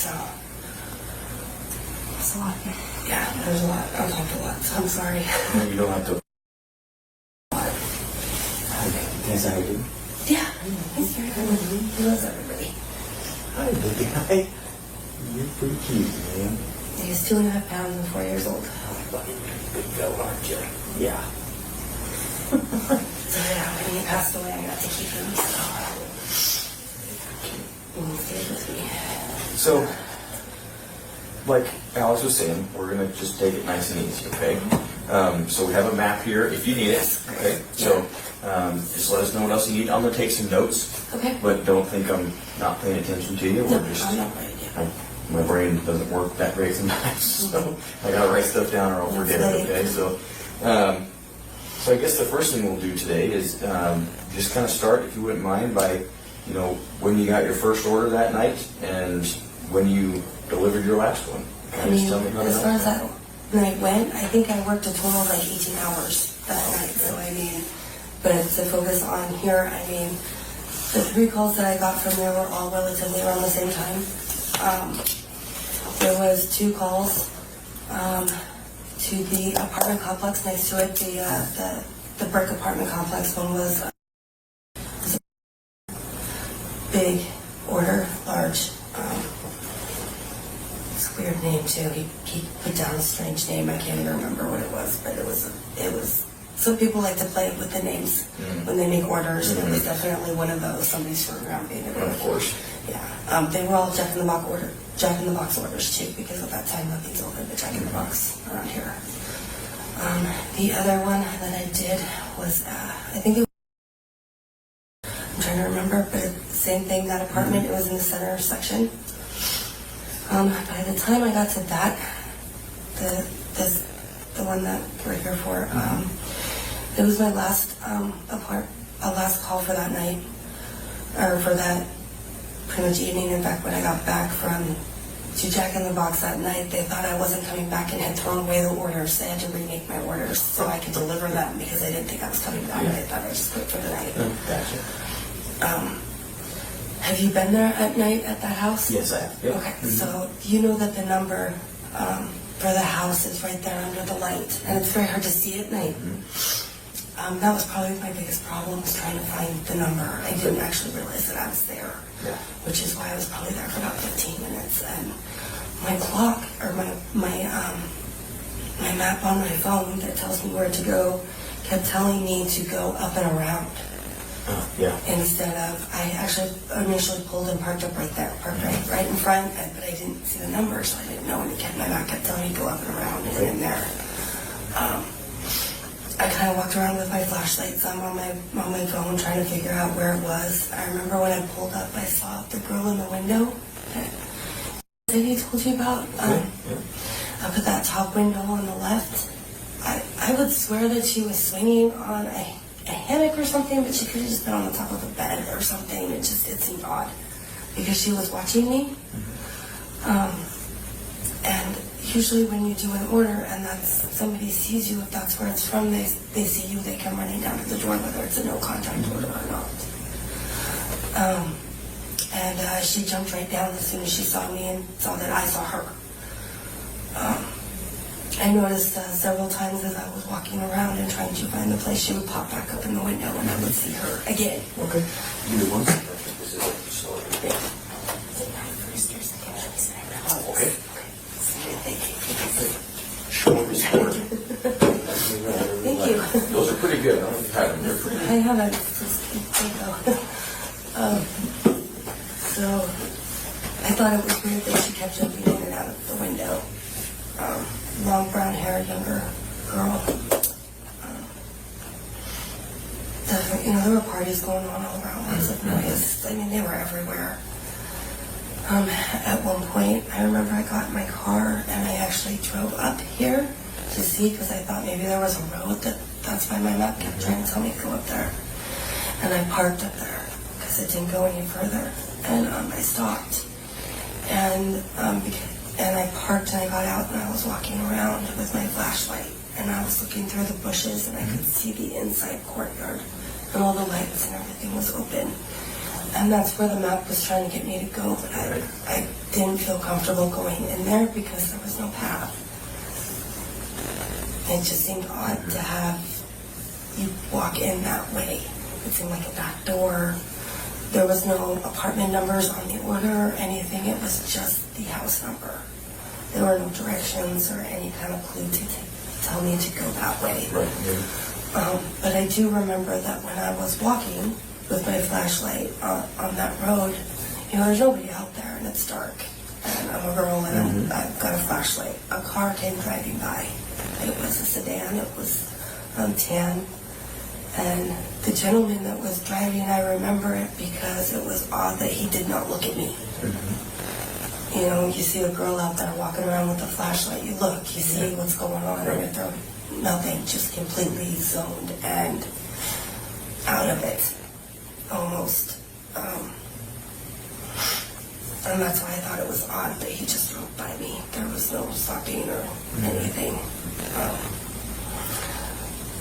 so it's a lot. Yeah, there's a lot. I'm talking a lot, so I'm sorry. No, you don't have to. Can I say hi to him? Yeah, he's very good. He loves everybody. Hi, big guy. You're pretty cute, man. He's 2.5 pounds and 4 years old. Oh, buddy, you're a big fella, aren't you? Yeah. So yeah, when he passed away, I got to keep him. So he stayed with me. So, like Alex was saying, we're gonna just take it nice and easy, okay? So we have a map here if you need it, okay? So just let us know what else you need. I'm gonna take some notes, Okay. but don't think I'm not paying attention to you. No, We're just I'm not ready yet. my brain doesn't work that great sometimes, so I gotta write stuff down or I'll forget it. Okay, so I guess the first thing we'll do today is just kind of start, if you wouldn't mind, by when you got your first order that night and when you delivered your last one. I mean, as far as that night went, I think I worked a total of like 18 hours that night. So I mean, but to focus on here, I mean, the 3 calls that I got from there were all relatively around the same time. There was 2 calls to the apartment complex next to it, the brick apartment complex. One was a big order, large. It's a weird name too. He put down a strange name. I can't even remember what it was, but it was. Some people like to play with the names when they make orders, and it was definitely one of those. Somebody's screwing around being a Of course. Yeah. They were all Jack in the Box orders too, because at that time nothing's open but Jack in the Box around here. The other one that I did was I think it was, I'm trying to remember, but same thing. That apartment, it was in the center section. By the time I got to that, the one that we're here for, it was my last last call for that night, or for that pretty much evening. In fact, when I got back to Jack in the Box that night, they thought I wasn't coming back and had thrown away the orders. They had to remake my orders so I could deliver them because they didn't think I was coming back. They thought I just quit for the night. Gotcha. Have you been there at night at that house? Yes, I have. Yep. Okay, so you know that the number for the house is right there under the light, and it's very hard to see at night. That was probably my biggest problem, was trying to find the number. I didn't actually realize that I was there, which is why I was probably there for about 15 minutes. And my clock, or my map on my phone that tells me where to go, kept telling me to go up and around. Instead of, I actually initially pulled and parked up right there, parked right in front, but I didn't see the number, so I didn't know, and my map kept telling me to go up and around and in there. I kind of walked around with my flashlights on my phone trying to figure out where it was. I remember when I pulled up, I saw the girl in the window that I told you about, up at that top window on the left. I would swear that she was swinging on a hammock or something, but she could have just been on the top of a bed or something. It seemed odd because she was watching me. And usually when you do an order and somebody sees you, if that's where it's from, they see you, they come running down to the door, whether it's a no contact order or not. And she jumped right down as soon as she saw me and saw that I saw her. I noticed several times as I was walking around and trying to find the place, she would pop back up in the window and I would see her again. Okay. Give me one second. This is a story. Okay. Show me sport. Thank you. Those are pretty good. I don't know if you've had them. They're pretty good. I haven't. So I thought it was weird that she kept jumping in and out of the window. Long brown hair, younger girl. There were parties going on all around. Lots of noise. I mean, they were everywhere. At one point, I remember I got in my car and I actually drove up here to see, because I thought maybe there was a road that's why my map kept trying to tell me to go up there. And I parked up there because it didn't go any further. And I stopped. And I parked and I got out and I was walking around with my flashlight. And I was looking through the bushes and I could see the inside courtyard. And all the lights and everything was open. And that's where the map was trying to get me to go, but I didn't feel comfortable going in there because there was no path. It just seemed odd to have you walk in that way. It seemed like a back door. There was no apartment numbers on the order or anything. It was just the house number. There were no directions or any kind of clue to tell me to go that way. Right. Yeah. But I do remember that when I was walking with my flashlight on that road, there's nobody out there and it's dark. And I'm a girl and I've got a flashlight. A car came driving by. It was a sedan. It was tan. And the gentleman that was driving, I remember it because it was odd that he did not look at me. You see a girl out there walking around with a flashlight, you look, you see what's going on, and if they're nothing, just completely zoned and out of it, almost. And that's why I thought it was odd that he just drove by me. There was no stopping or anything.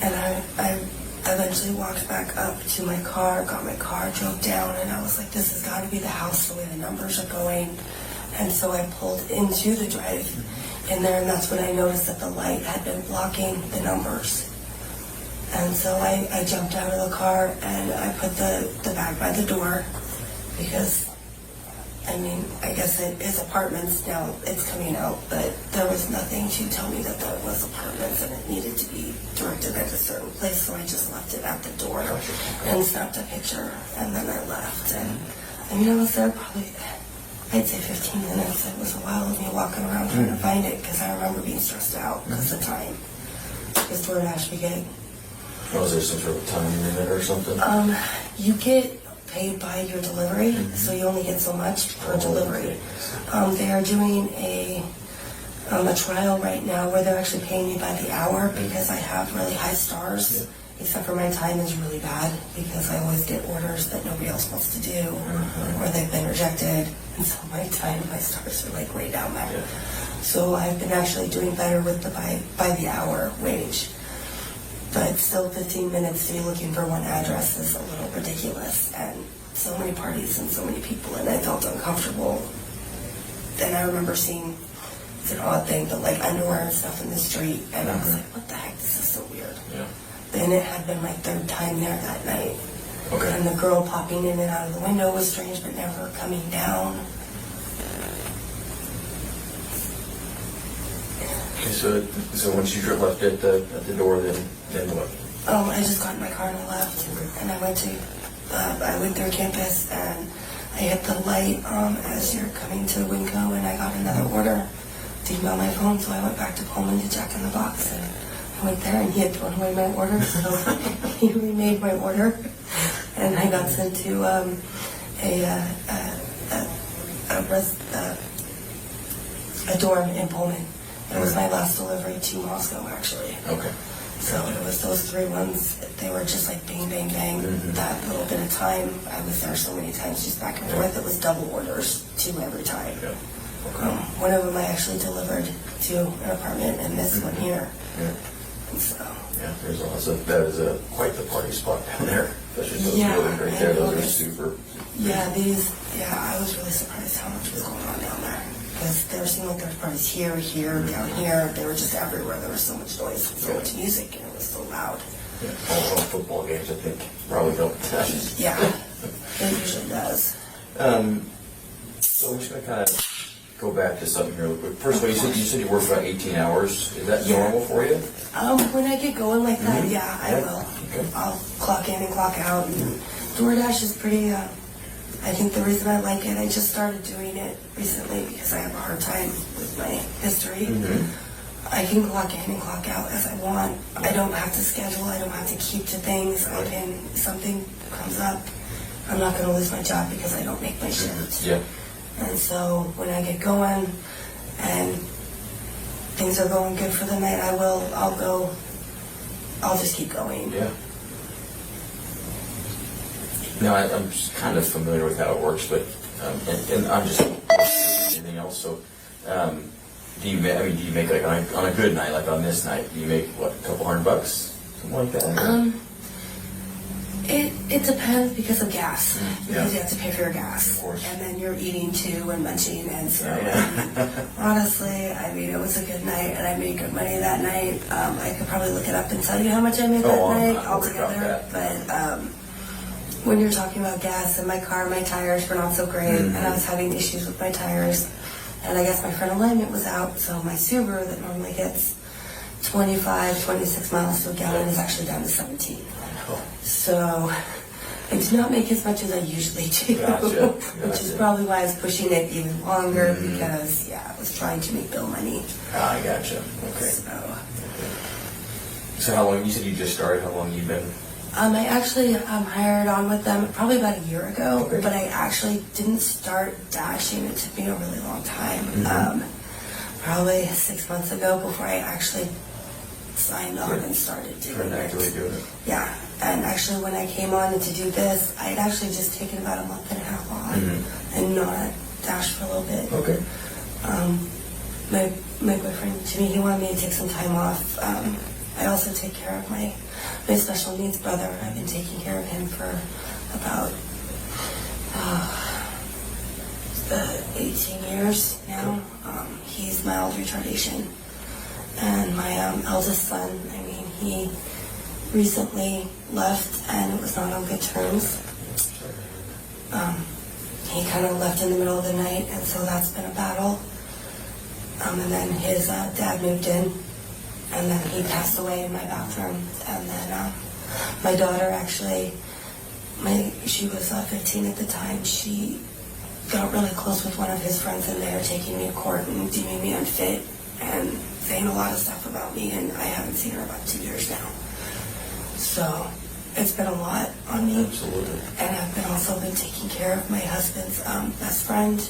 And I eventually walked back up to my car, got my car, drove down, and I was like, this has got to be the house the way the numbers are going. And so I pulled into the drive in there, and that's when I noticed that the light had been blocking the numbers. And so I jumped out of the car and I put the bag by the door because, I guess it is apartments now, it's coming out, but there was nothing to tell me that there was apartments and it needed to be directed at a certain place, so I just left it at the door and snapped a picture, and then I left. And I was there probably, I'd say 15 minutes. It was a while of me walking around trying to find it because I remember being stressed out because of time. Because DoorDash began. Was there some sort of time limit or something? You get paid by your delivery, so you only get so much per delivery. They are doing a trial right now where they're actually paying me by the hour because I have really high stars, except for my time is really bad because I always get orders that nobody else wants to do or they've been rejected, and so my stars are like way down there. So I've been actually doing better with the by the hour wage. But still 15 minutes to be looking for one address is a little ridiculous, and so many parties and so many people, and I felt uncomfortable. And I remember seeing, it's an odd thing, but like underwear and stuff in the street, and I was like, what the heck, this is so weird. Yeah. And it had been my third time there that night. Okay. And the girl popping in and out of the window was strange, but never coming down. Okay, so once you left at the door, then what? I just got in my car and I left, and I went through campus, and I hit the light as you're coming to Winco, and I got another order to email my phone, so I went back to Pullman to check in the box, and I went there, and he had thrown away my order, so he remade my order, and I got sent to a dorm in Pullman. It was my last delivery to Moscow, actually. Okay. So it was those three ones. They were just like bang, bang, bang. That little bit of time, I was there so many times, just back and forth. It was double orders, 2 every time. Yeah. Okay. One of them I actually delivered to an apartment, and this one here. Yeah. And so. Yeah, there's lots of, that is quite the party spot down there. Especially those buildings right there. Those are super. Yeah, I was really surprised how much was going on down there. Because there seemed like there were parties here, down here. They were just everywhere. There was so much noise, so much music, and it was so loud. Yeah, all football games, I think, probably don't. Yeah, it usually does. So we're just going to kind of go back to something here real quick. First of all, you said you work about 18 hours. Is that normal for you? When I get going like that, I will. Okay. I'll clock in and clock out. And DoorDash is pretty... I think the reason I like it, I just started doing it recently because I have a hard time with my history. I can clock in and clock out as I want. I don't have to schedule. I don't have to keep to things. If something comes up, I'm not going to lose my job because I don't make my shift. Yeah. And so when I get going and things are going good for the night, I'll just keep going. Yeah. No, I'm just kind of familiar with how it works, but and I'm just anything else. So, do you make like on a good night, like on this night, do you make what, a couple $100, something like that? It depends because of gas. Because Yeah. you have to pay for your gas. Of course. And then you're eating too and munching. And so, Yeah. honestly, I mean, it was a good night and I made good money that night. I could probably look it up and tell you how much I made that I'm night not worried about altogether. that. But when you're talking about gas in my car, my tires were not so great. And I was having issues with my tires. And I guess my front alignment was out. So my Subaru that normally gets 25, 26 miles to a gallon is actually down to 17. Oh. So I did not make as much as I usually do, Gotcha. which is probably why I was pushing it even longer because, yeah, I was trying to make bill money. I gotcha. Okay. So how long, you said you just started, how long you been? I actually hired on with them probably about a year ago, Okay. but I actually didn't start dashing. It took me a really long time. Probably 6 months ago before I actually signed on and started doing Trying to actually it. do it. Yeah, and actually when I came on to do this, I had actually just taken about a month and a half off and not dashed for a little bit. Okay. My boyfriend, Jimmy, he wanted me to take some time off. I also take care of my special needs brother. I've been taking care of him for about 18 years now. He's mild retardation. And my eldest son, I mean, he recently left and it was not on good terms. He kind of left in the middle of the night, and so that's been a battle. And then his dad moved in, and then he passed away in my bathroom. And then my daughter actually, she was 15 at the time. She got really close with one of his friends, and they were taking me to court and deeming me unfit and saying a lot of stuff about me, and I haven't seen her about 2 years now. So it's been a lot on me. Absolutely. And I've also been taking care of my husband's best friend,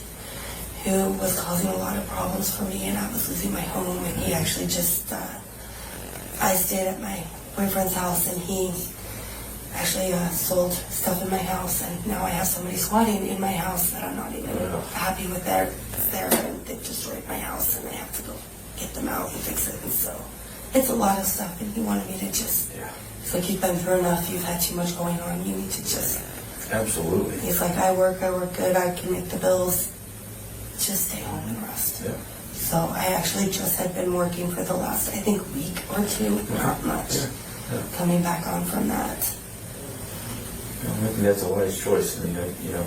who was causing a lot of problems for me, and I was losing my home, and he actually just, I stayed at my boyfriend's house, and he actually sold stuff in my house, and now I have somebody squatting in my house that I'm not even happy with. They're there, and they've destroyed my house, and I have to go get them out and fix it. And so it's a lot of stuff, and he wanted me to just, he's like, you've been through enough, you've had too much going on, you need to just. Absolutely. He's like, I work good, I can make the bills, just stay home and rest. Yeah. So I actually just had been working for the last, I think, week or two, not much, coming back on from that. I think that's a wise choice. I mean, you know,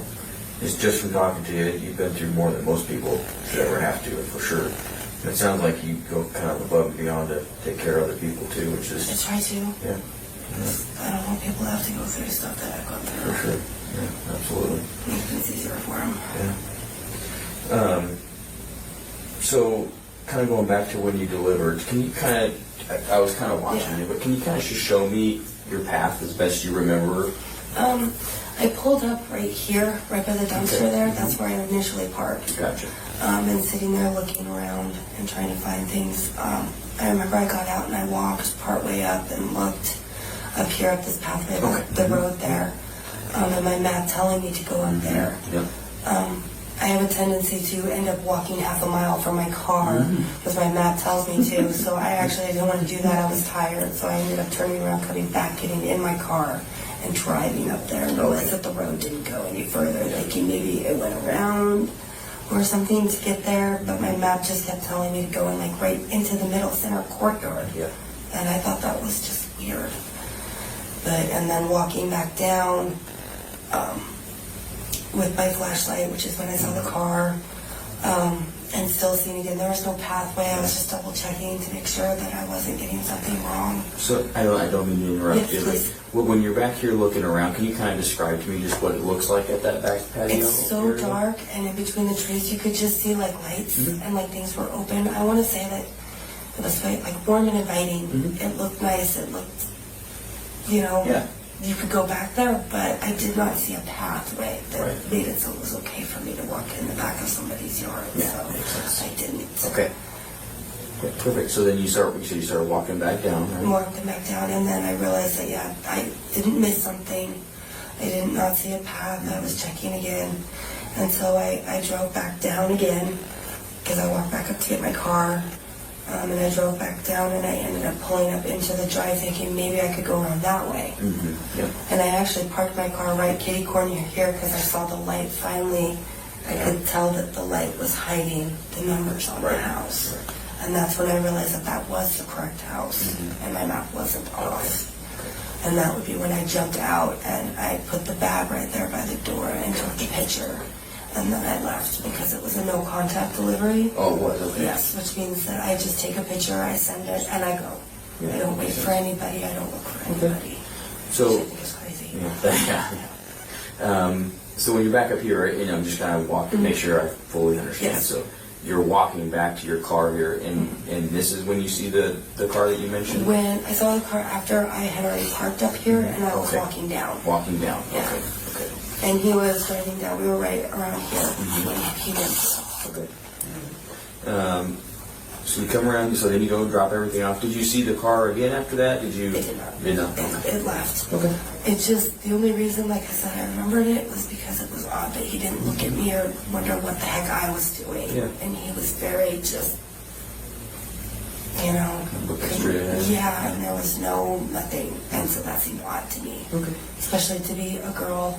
it's just from talking to you, you've been through more than most people should ever have to, for sure. And it sounds like you go kind of above and beyond to take care of other people too, which I is, try to. yeah, I don't want people to have to go through stuff that I've gone through. for sure. Yeah, absolutely. Make things easier for them. Yeah. So, kind of going back to when you delivered, can you kind of, I was kind of watching you, but can you kind of just show me your path as best you remember? I pulled up right here, right by the dumpster there. That's where I initially parked. Gotcha. And sitting there looking around and trying to find things. I remember I got out and I walked partway up and looked up here up this pathway, the road there. And my map telling me to go up there. Yeah. I have a tendency to end up walking half a mile from my car because my map tells me to. So I didn't want to do that. I was tired. So I ended up turning around, coming back, getting in my car, and driving up there and realized that the road didn't go any further, thinking maybe it went around or something to get there. But my map just kept telling me to go in like right into the middle center courtyard. Yeah. And I thought that was just weird. And then walking back down, with my flashlight, which is when I saw the car, and still seeing again, there was no pathway. I was just double checking to make sure that I wasn't getting something wrong. So, I don't mean to interrupt you. Yes, please. But when you're back here looking around, can you kind of describe to me just what it looks like at that back patio? It's so area? dark, and in between the trees, you could just see like lights and like things were open. I want to say that it was like warm and inviting. It looked nice. It looked, Yeah. you could go back there, but I did not see a pathway that Right. made it so it was okay for me to walk in the back of somebody's yard. Yeah, So makes sense. I didn't. Okay. Yeah, perfect. So then you started walking back down, right? Walking back down, and then I realized that I didn't miss something. I did not see a path. I was checking again, and so I drove back down again because I walked back up to get my car. And I drove back down, and I ended up pulling up into the drive thinking maybe I could go around that way. Yep. And I actually parked my car right kitty corner here because I saw the light finally. I could tell that the light was hiding the numbers on the house. Right. And that's when I realized that that was the correct house, and my map wasn't off. And that would be when I jumped out and I put the bag right there by the door and took the picture. And then I left because it was a no contact delivery. Oh, it was, okay. Yes, which means that I just take a picture, I send it, and I go. I don't wait for anybody, I don't look for anybody. So, Which I think is crazy. yeah. So when you're back up here, I'm just kind of walking, make sure I fully understand. Yes. So you're walking back to your car here, and this is when you see the car that you mentioned? When I saw the car after I had already parked up here, and I was walking down. Walking down, Yeah. okay. And he was driving down. We were right around here when he went. Okay. So you come around, so then you go drop everything off. Did you see the car again after that? Did you? It did not. Did not? It left. Okay. It just, the only reason, like I said, I remembered it was because it was odd that he didn't look at me or wonder what the heck I was doing. Yeah. And he was very just, Looking straight ahead. Yeah, and there was nothing. And so that seemed odd to me. Okay. Especially to be a girl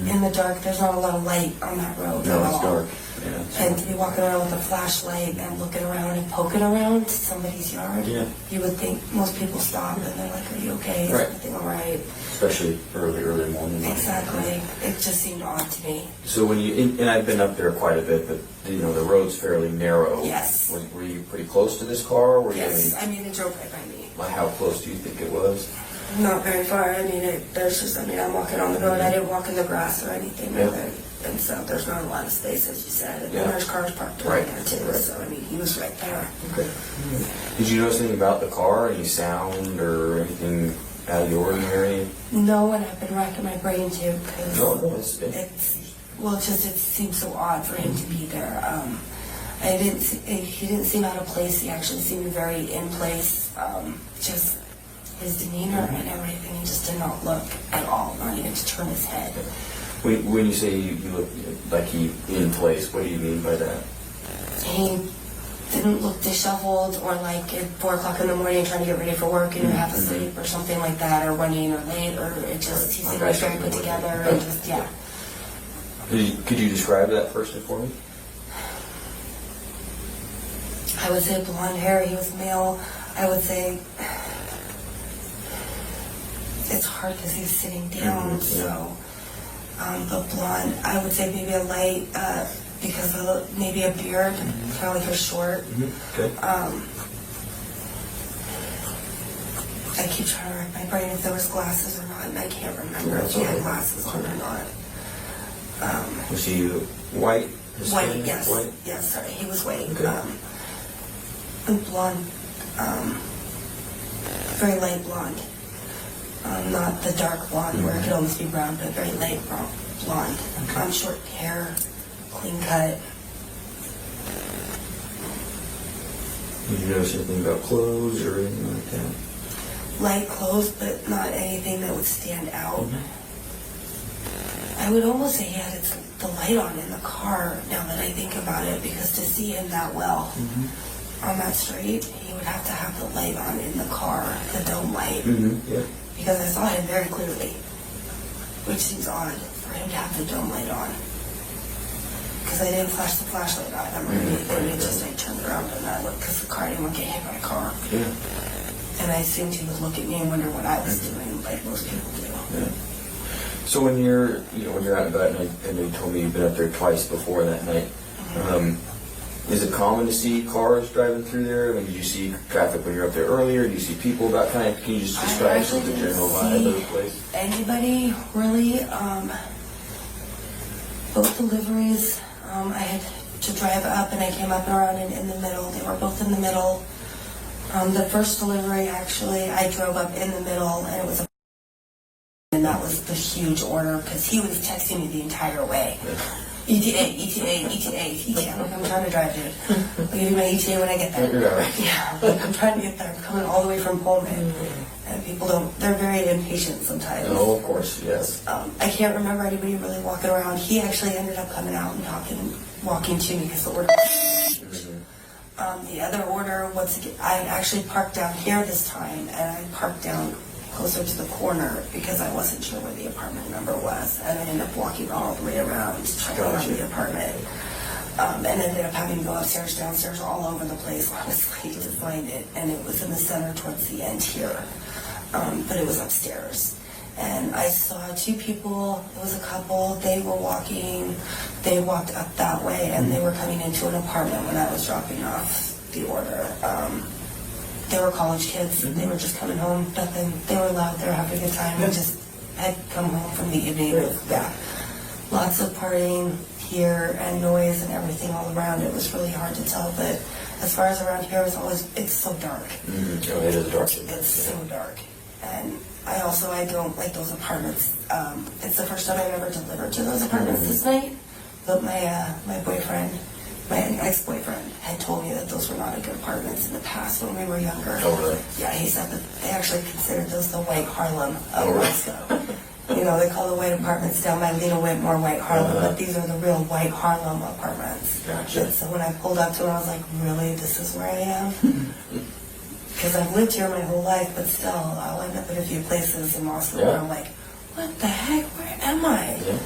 in the dark. There's not a lot of light on that road No, at it's all. dark. Yeah. And to be walking around with a flashlight and looking around and poking around somebody's yard, Yeah. you would think most people stop and they're like, "Are you okay? Is Right. everything all right?" Especially early morning. Exactly. It just seemed odd to me. So when and I've been up there quite a bit, but the road's fairly narrow. Yes. Were you pretty close to this car? Were Yes, you? I mean, it drove right by me. How close do you think it was? Not very far. I mean, I'm walking on the road. I didn't walk in the grass or anything. Yeah. And so there's not a lot of space, as you said. And Yeah. there's cars parked Right. right there, too. So, I mean, he was right there. Okay. Did you notice anything about the car? Any sound or anything out of the ordinary? No, and I've been racking my brain, too, because it seemed so odd for him to be there. He didn't seem out of place. He actually seemed very in place. Just his demeanor and everything, he just did not look at all, not even to turn his head. When you say you look like he in place, what do you mean by that? He didn't look disheveled or like at 4 o'clock in the morning trying to get ready for work and you're half asleep or something like that, or running or late, or he seemed like very put together and just, yeah. Could you describe that person for me? I would say blonde hair. He was male. I would say it's hard because he's sitting down, so the blonde, I would say maybe a light, because of maybe a beard, kind of like a short. Okay. I keep trying to rack my brain if there was glasses or not, and I can't remember if he had glasses on or not. Was he white? White, Hispanic? yes. White? Yes, sorry, he was white. Okay. And blonde, very light blonde. Not the dark blonde where it could almost be brown, but very light blonde. Short hair, clean cut. Did you notice anything about clothes or anything like that? Light clothes, but not anything that would stand out. I would almost say he had the light on in the car, now that I think about it, because to see him that well on that street, he would have to have the light on in the car, the dome light. Yeah. Because I saw him very clearly, which seems odd for him to have the dome light on. Because I didn't flash the flashlight on him or anything, I turned around and I looked because the car didn't want to get hit by a car. Yeah. And I assumed he would look at me and wonder what I was doing, like most people do. Yeah. So when you're out and about, and you told me you've been up there twice before that night, is it common to see cars driving through there? I mean, did you see traffic when you're up there earlier? Do you see people about can you just describe some of the general vibe of the place? Anybody really? Both deliveries, I had to drive up and I came up and around in the middle. They were both in the middle. The first delivery, actually, I drove up in the middle and it was and that was the huge order because he was texting me the entire way. ETA. I'm trying to drive, dude. I'll give you my ETA when I get there. Yeah, I'm trying to get there. I'm coming all the way from Pullman. And people they're very impatient sometimes. Oh, of course, yes. I can't remember anybody really walking around. He actually ended up coming out and walking to me because the order. The other order was, I actually parked down here this time, and I parked down closer to the corner because I wasn't sure where the apartment number was, and I ended up walking all the way around trying to find the apartment. And ended up having to go upstairs, downstairs, all over the place, honestly, to find it. And it was in the center towards the end here, but it was upstairs. And I saw two people, it was a couple, they walked up that way, and they were coming into an apartment when I was dropping off the order. They were college kids, they were just coming home, nothing, they were loud, they were having a good time, and just had come home from the evening. Yeah, lots of partying here and noise and everything all around. It was really hard to tell, but as far as around here, it's so dark. Oh, it is dark. It's so dark. And I don't like those apartments. It's the first time I've ever delivered to those apartments this night, but my boyfriend, my ex-boyfriend, had told me that those were not good apartments in the past when we were younger. Oh, really? Yeah, he said that they actually considered those the White Harlem of Moscow. You know, they call the white apartments down by Lena Whitmore White Harlem, but these are the real White Harlem apartments. Gotcha. And so when I pulled up to it, I was like, really, this is where I am? Because I've lived here my whole life, but still, I'll end up in a few places in Moscow where I'm like, what the heck, where am I? Yeah.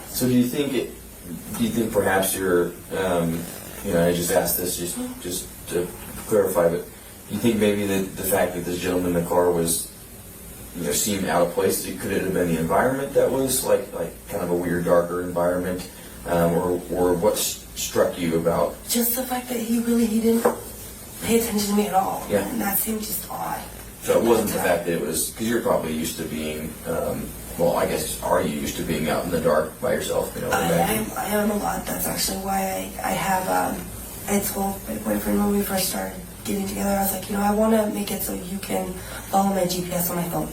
So do you think perhaps you're, I just asked this just to clarify, but do you think maybe the fact that this gentleman in the car was, seemed out of place, could it have been the environment that was like kind of a weird, darker environment, or what struck you about? just the fact that he didn't pay attention to me at all. Yeah. And that seemed just odd. So it wasn't the fact that it was, because you're probably used to being, I guess, are you used to being out in the dark by yourself? I am a lot. That's actually why I have, I told my boyfriend when we first started getting together, I was like, I want to make it so you can follow my GPS on my phone.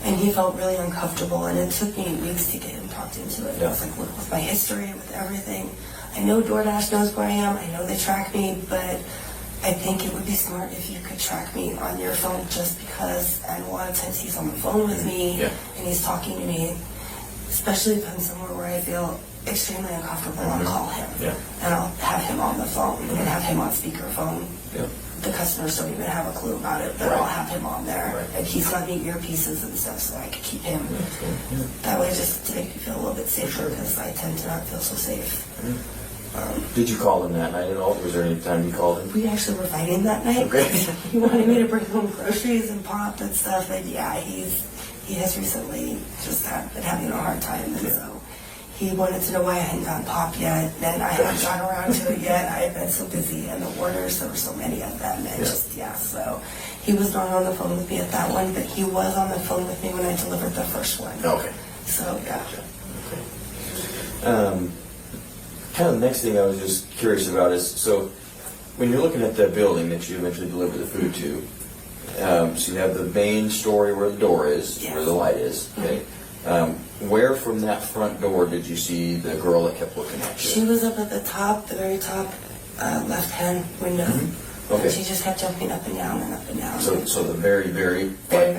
And he felt really uncomfortable, and it took me weeks to get him talked into it. I was like, look, with my history, with everything, I know DoorDash knows where I am, I know they track me, but I think it would be smart if you could track me on your phone, just because, and a lot of times he's on the phone with me, and he's talking to me, especially if I'm somewhere where I feel extremely uncomfortable, I'll call him, and I'll have him on the phone, and have him on speakerphone. The customers don't even have a clue about it, but I'll have him on there, and he's got me earpieces and stuff, so I could keep him. That way, just to make me feel a little bit safer, because I tend to not feel so safe. Did you call him that night at all? Was there any time you called him? We actually were fighting that night. Okay. He wanted me to bring home groceries and pop and stuff, and he has recently just been having a hard time, and so he wanted to know why I hadn't gotten pop yet, and I hadn't gotten around to it yet. I had been so busy, and the orders, there were so many of them, and so he was not on the phone with me at that one, but he was on the phone with me when I delivered the first one. Okay. So, yeah. Okay. Kind of the next thing I was just curious about is, so when you're looking at the building that you eventually deliver the food to, so you have the main story where the door is, where the light is, okay? Where from that front door did you see the girl that kept looking at you? She was up at the top, the very top left-hand window. Okay. And she just kept jumping up and down and up and down. So the very, very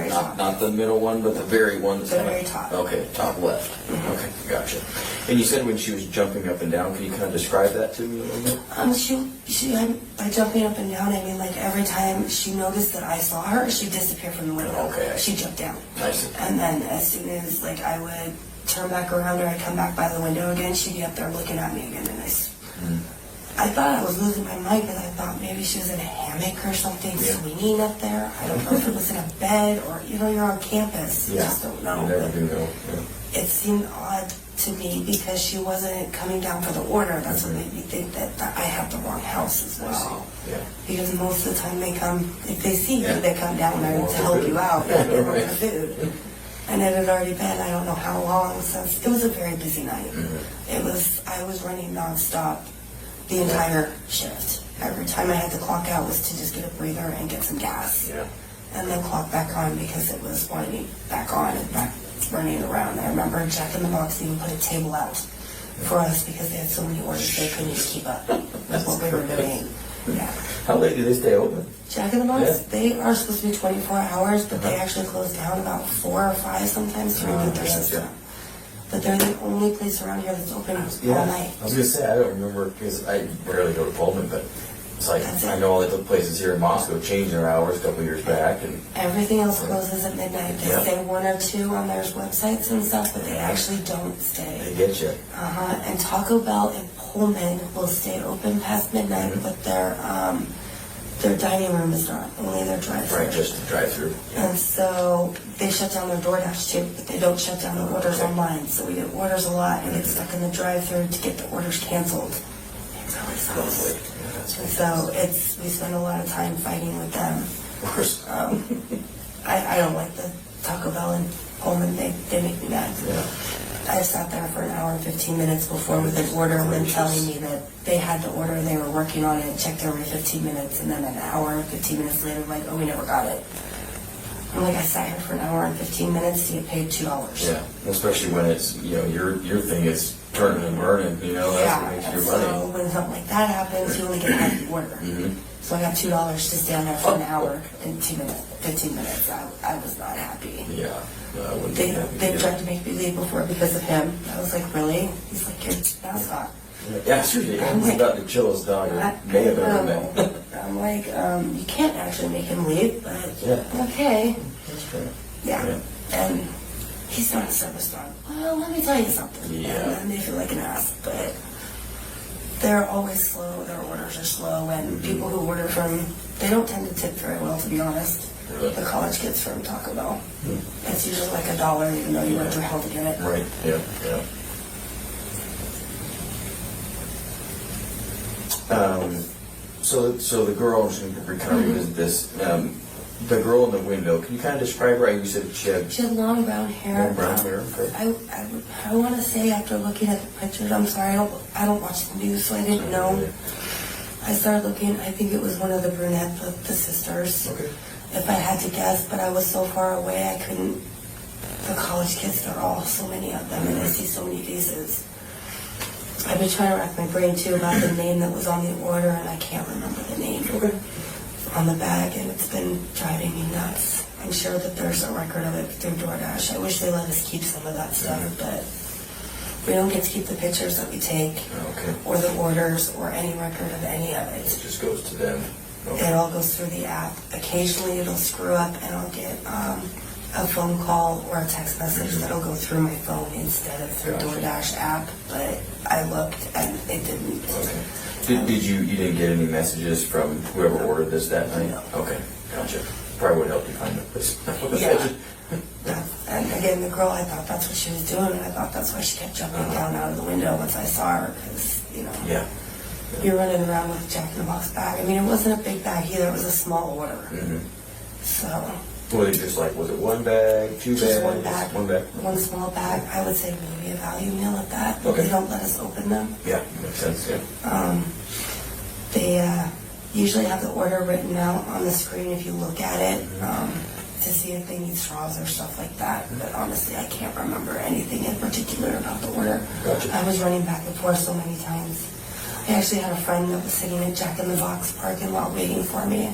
top. Not the middle one, but the very one that's The very top. Okay, top left. Okay, gotcha. And you said when she was jumping up and down, can you kind of describe that to me a little bit? She by jumping up and down, I mean, like, every time she noticed that I saw her, she'd disappear from the window. Okay. She'd jump down. I see. And then as soon as, like, I would turn back around or I'd come back by the window again, she'd be up there looking at me again, and I thought I was losing my mind, because I thought maybe she was in a hammock or something, swinging up there. I don't know if it was in a bed or, you're on campus. You just don't know. You never do know. It seemed odd to me because she wasn't coming down for the order. That's what made me think that I have the wrong house as well. Because most of the time they come, if they see you, they come down there to help you out and get more food. And it had already been, I don't know how long since, it was a very busy night. I was running nonstop the entire shift. Every time I had to clock out was to just get a breather and get some gas. And then clock back on, because it was wanting me back on and back running around. I remember Jack in the Box even put a table out for us because they had so many orders they couldn't keep up with what we were doing. How late do they stay open? Jack in the Box, they are supposed to be 24 hours, but they actually close down about 4 or 5 sometimes to reboot their system. but they're the only place around here that's open all night. I was gonna say I don't remember because I rarely go to Pullman, but it's like That's it. I know all the places here in Moscow changed their hours a couple years back, and Everything else closes at midnight. They Yeah. say 1 or 2 on their websites and stuff, but they actually don't stay. they get you. And Taco Bell and Pullman will stay open past midnight, but their dining room is not, only their drive-thru. Right, just to drive through. And so they shut down their DoorDash too, but they don't shut down the orders Okay. online. So we get orders a lot and get stuck in the drive-thru to get the orders canceled. It really sucks. Lovely. Yeah, that's And so we spend a lot of time fighting with them. of course. I don't like the Taco Bell and Pullman. They make me mad. Yeah. I sat there for an hour and 15 minutes before with an order and then telling me that they had the order, they were working on it, checked every 15 minutes, and then an hour and 15 minutes later, like, oh, we never got it. I'm like, I sat here for an hour and 15 minutes to get paid $2. Yeah, especially when it's your thing is turning and burning. That's what makes and your so money. when something like that happens, you only get half the order. So I got $2 to stand there for an hour and 15 minutes. I was not happy. Yeah, no, I wouldn't be happy They either. tried to make me leave before because of him. I was like, really? He's like, your mascot. Yeah, seriously, he's about the chillest dog I may have ever met. I'm like, you can't actually make him leave, but Yeah. okay. That's fair. Yeah. And he's not a service dog. Well, let me tell you something. Yeah. And then they feel like an ass, but they're always slow. Their orders are slow, and people who order from, they don't tend to tip very well, to be honest. Really? The college kids from Taco Bell. It's usually like $1, even though you went through hell to get it. Right, yeah. So the girl, I'm just going to kind of revisit this. The girl in the window, can you kind of describe her? You said she had She had long brown hair. long brown hair. Okay. I want to say after looking at the pictures, I'm sorry, I don't watch the news, so I didn't know. I started looking, I think it was one of the brunette, the sisters. Okay. If I had to guess, but I was so far away, I couldn't. The college kids, there are all so many of them, and I see so many faces. I've been trying to rack my brain too about the name that was on the order, and I can't remember the name on the bag, and it's been driving me nuts. I'm sure that there's a record of it through DoorDash. I wish they let us keep some of that stuff, but we don't get to keep the pictures that we take, or the orders, or any record of any of It it. just goes to them. It all goes through the app. Occasionally it'll screw up and I'll get a phone call or a text message that'll go through my phone instead of through DoorDash app, but I looked and it didn't. Okay. You didn't get any messages from whoever ordered this that night? No. Okay, gotcha. Probably would help you find the place. Yeah. And again, the girl, I thought that's what she was doing, and I thought that's why she kept jumping down out of the window once I saw her, because, Yeah. you're running around with a Jack-in-the-Box bag. I mean, it wasn't a big bag either, it was a small order. So, Was it just like, was it one bag, two bags? just one bag. One bag. One small bag. I would say maybe a value meal at that. Okay. They don't let us open them. Yeah, makes sense, yeah. They usually have the order written out on the screen if you look at it to see if they need straws or stuff like that. But honestly, I can't remember anything in particular about the order. Gotcha. I was running back and forth so many times. I actually had a friend that was sitting at Jack-in-the-Box parking lot waiting for me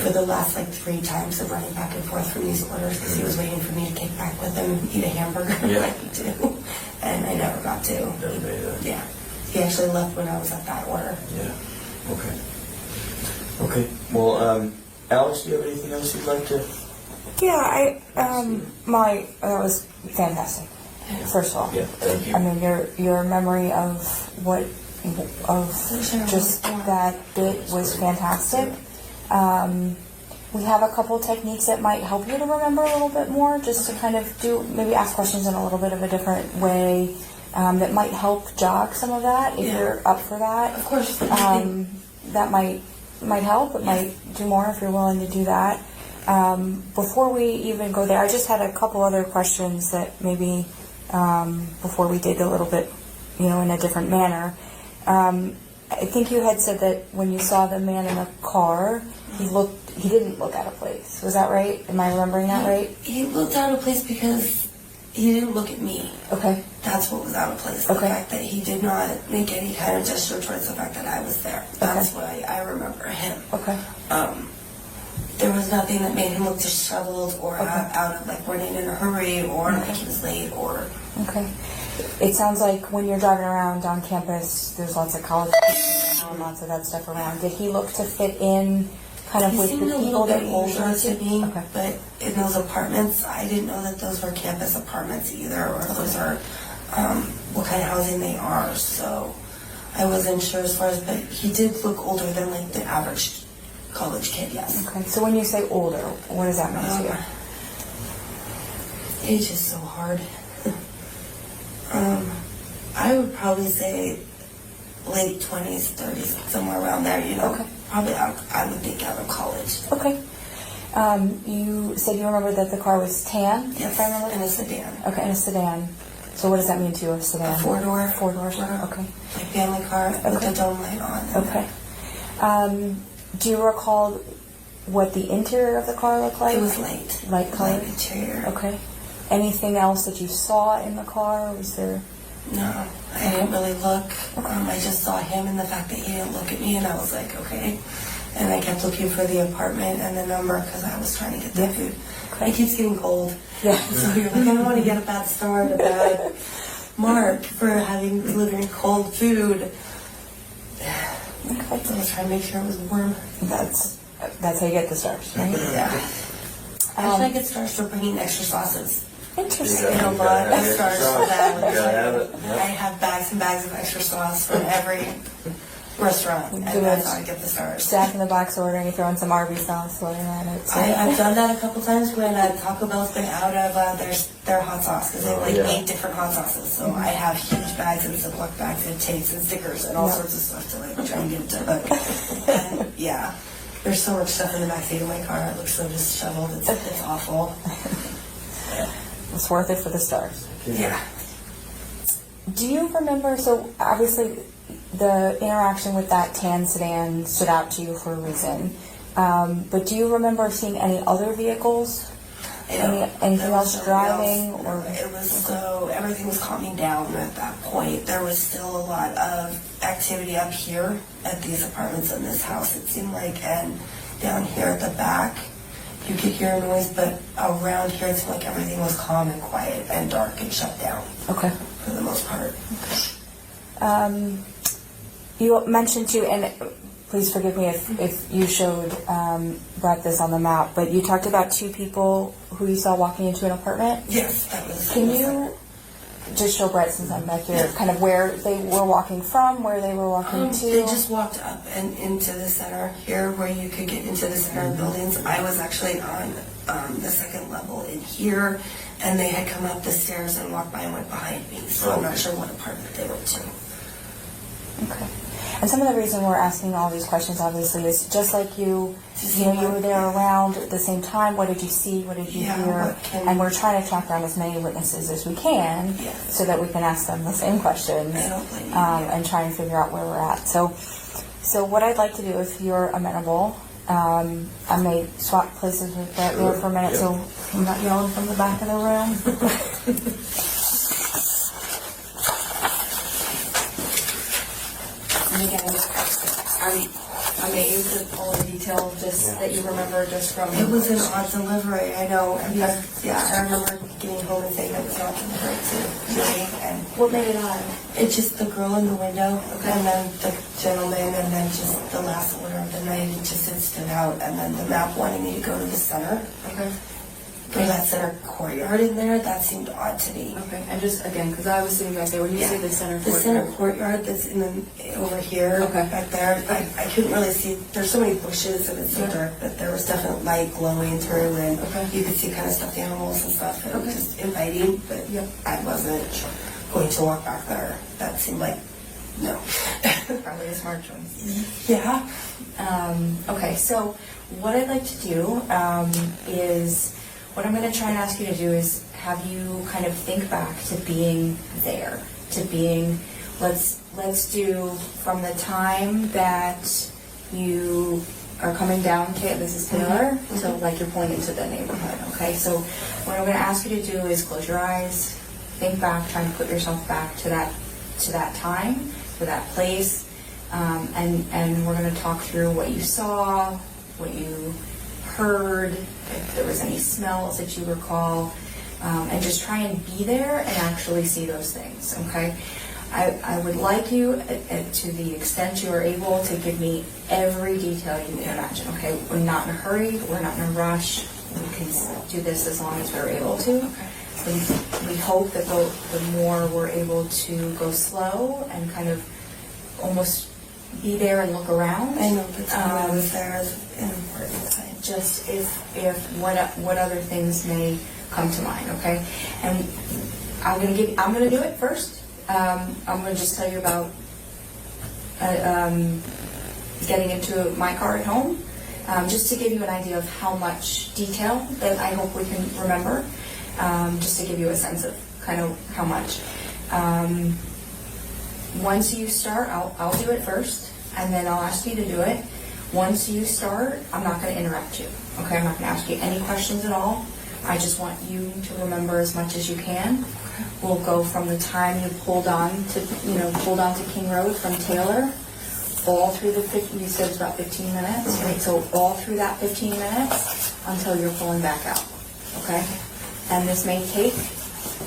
for the last 3 times of running back and forth from these orders because he was waiting for me to kick back with him and eat a hamburger like we do. And I never got to. Never made that. Yeah. He actually left when I was at that order. Yeah. Okay. Well, Alex, do you have anything else you'd like to? Yeah, that was fantastic. First of all, Yeah, thank you. I mean, your memory of just that bit was fantastic. We have a couple techniques that might help you to remember a little bit more, just to kind of maybe ask questions in a little bit of a different way. That might help jog some of that if you're up for that. Of course. That might help. It might do more if you're willing to do that. Before we even go there, I just had a couple other questions that maybe before we dig a little bit, in a different manner. I think you had said that when you saw the man in the car, he didn't look out of place. Was that right? Am I remembering that right? He looked out of place because he didn't look at me. Okay. That's what was out of place. The fact that he did not make any kind of gesture towards the fact that I was there. That's why I remember him. Okay. there was nothing that made him look disheveled or out of like running in a hurry or like he was late or. Okay. It sounds like when you're driving around on campus, there's lots of college people and lots of that stuff around. Did he look to fit in kind of He with seemed the a people little that bit you older were to me, Okay. but in those apartments, I didn't know that those were campus apartments either, or those are what kind of housing they are. So I wasn't sure as far as, but he did look older than like the average college kid. Yes. Okay. So when you say older, what does that mean to you? Age is so hard. I would probably say late 20s, 30s, somewhere around there, you know. Okay. Probably I would think out of college. Okay. You said you remember that the car was tan? Yes, if I remember? in a sedan. Okay, in a sedan. So what does that mean to you, a sedan? A four-door. Four-door, okay. My family car with the dome light on. Okay. Do you recall what the interior of the car looked like? It was light. Light color? Light interior. Okay. Anything else that you saw in the car? Was there... No, I didn't really look. I just saw him and the fact that he didn't look at me, and I was like, okay. And I kept looking for the apartment and the number because I was trying to get the food. Okay. It keeps getting cold. Yeah. So you're like, I don't want to get a bad start, a bad mark for having delivering cold food. Okay. So I was trying to make sure it was warm. That's how you get the stars, right? Yeah. Actually, I get stars for bringing extra sauces. Interesting. I get a lot of extra stars sauce. for that. You gotta have it. Yep. I have bags and bags of extra sauce from every restaurant, and Do that's it. how I get the stars. Stack in the box order and you throw in some Arby's sauce while you're at it. So. I've done that a couple times when Taco Bell's been out of their hot sauce because they have like 8 different hot sauces. So I have huge bags and Ziploc bags and tapes and stickers and all sorts of stuff to like try and get it to hook. And yeah, there's so much stuff in the backseat of my car. It looks so disheveled. It's awful. It's worth it for the stars. Yeah. Do you remember, so obviously the interaction with that tan sedan stood out to you for a reason, but do you remember seeing any other vehicles? Anything else driving? Or It was so, everything was calming down at that point. There was still a lot of activity up here at these apartments in this house, it seemed like, and down here at the back, you could hear noise, but around here it seemed like everything was calm and quiet and dark and shut down. Okay. For the most part. You mentioned too, and please forgive me if you showed Brett this on the map, but you talked about 2 people who you saw walking into an apartment. Yes, that was. Can you just show Brett, since I'm back here, kind of where they were walking from, where they were walking to? They just walked up and into the center here where you could get into the center of buildings. I was actually on the second level in here, and they had come up the stairs and walked by and went behind me. So I'm not sure what apartment they went to. Okay. And some of the reason we're asking all these questions, obviously, is just like you were there around at the same time. What did you see? What did you hear? And we're trying to track down as many witnesses as we can, so that we can ask them the same questions and try and figure out where we're at. So what I'd like to do, if you're amenable, I may swap places with Brett there for a minute, so I'm not yelling from the back of the room. And again, I'm amazed at all the detail just that you remember just from... It was an odd delivery, I know. I remember getting home and saying it was not delivery to me. And what made it odd? It's just the girl in the window, and then the gentleman, and then just the last order of the night. It stood out, and then the map wanted me to go to the center. Okay. For that center courtyard in there, that seemed odd to me. Okay, and just again, because I was sitting back there, when you say the center The courtyard... center courtyard that's over here, back there, I couldn't really see. There's so many bushes and it's so dark, but there was definite light glowing through, and you could see kind of stuffed animals and stuff, and just inviting, but I wasn't going to walk back there. That seemed like, no. Probably a smart choice. Yeah. Okay, so what I'd like to do is... What I'm going to try and ask you to do is have you kind of think back to being there, to being, let's do from the time that you are coming down, this is Taylor, so like you're pointing to the neighborhood, okay? So what I'm going to ask you to do is close your eyes, think back, try and put yourself back to that time, to that place, and we're going to talk through what you saw, what you heard, if there was any smells that you recall, and just try and be there and actually see those things, okay? I would like you, to the extent you are able, to give me every detail you can imagine, okay? We're not in a hurry, we're not in a rush, we can do this as long as we're able to. We hope that the more we're able to go slow and kind of almost be there and look around. I know the time I was there is an important time. Just if what other things may come to mind, okay? And I'm gonna do it first. I'm gonna just tell you about getting into my car at home, just to give you an idea of how much detail that I hope we can remember, just to give you a sense of kind of how much. Once you start, I'll do it first, and then I'll ask you to do it. Once you start, I'm not going to interrupt you, okay? I'm not going to ask you any questions at all. I just want you to remember as much as you can. We'll go from the time you pulled on to King Road from Taylor, all through you said it's about 15 minutes, right? So all through that 15 minutes until you're pulling back out, okay? And this may take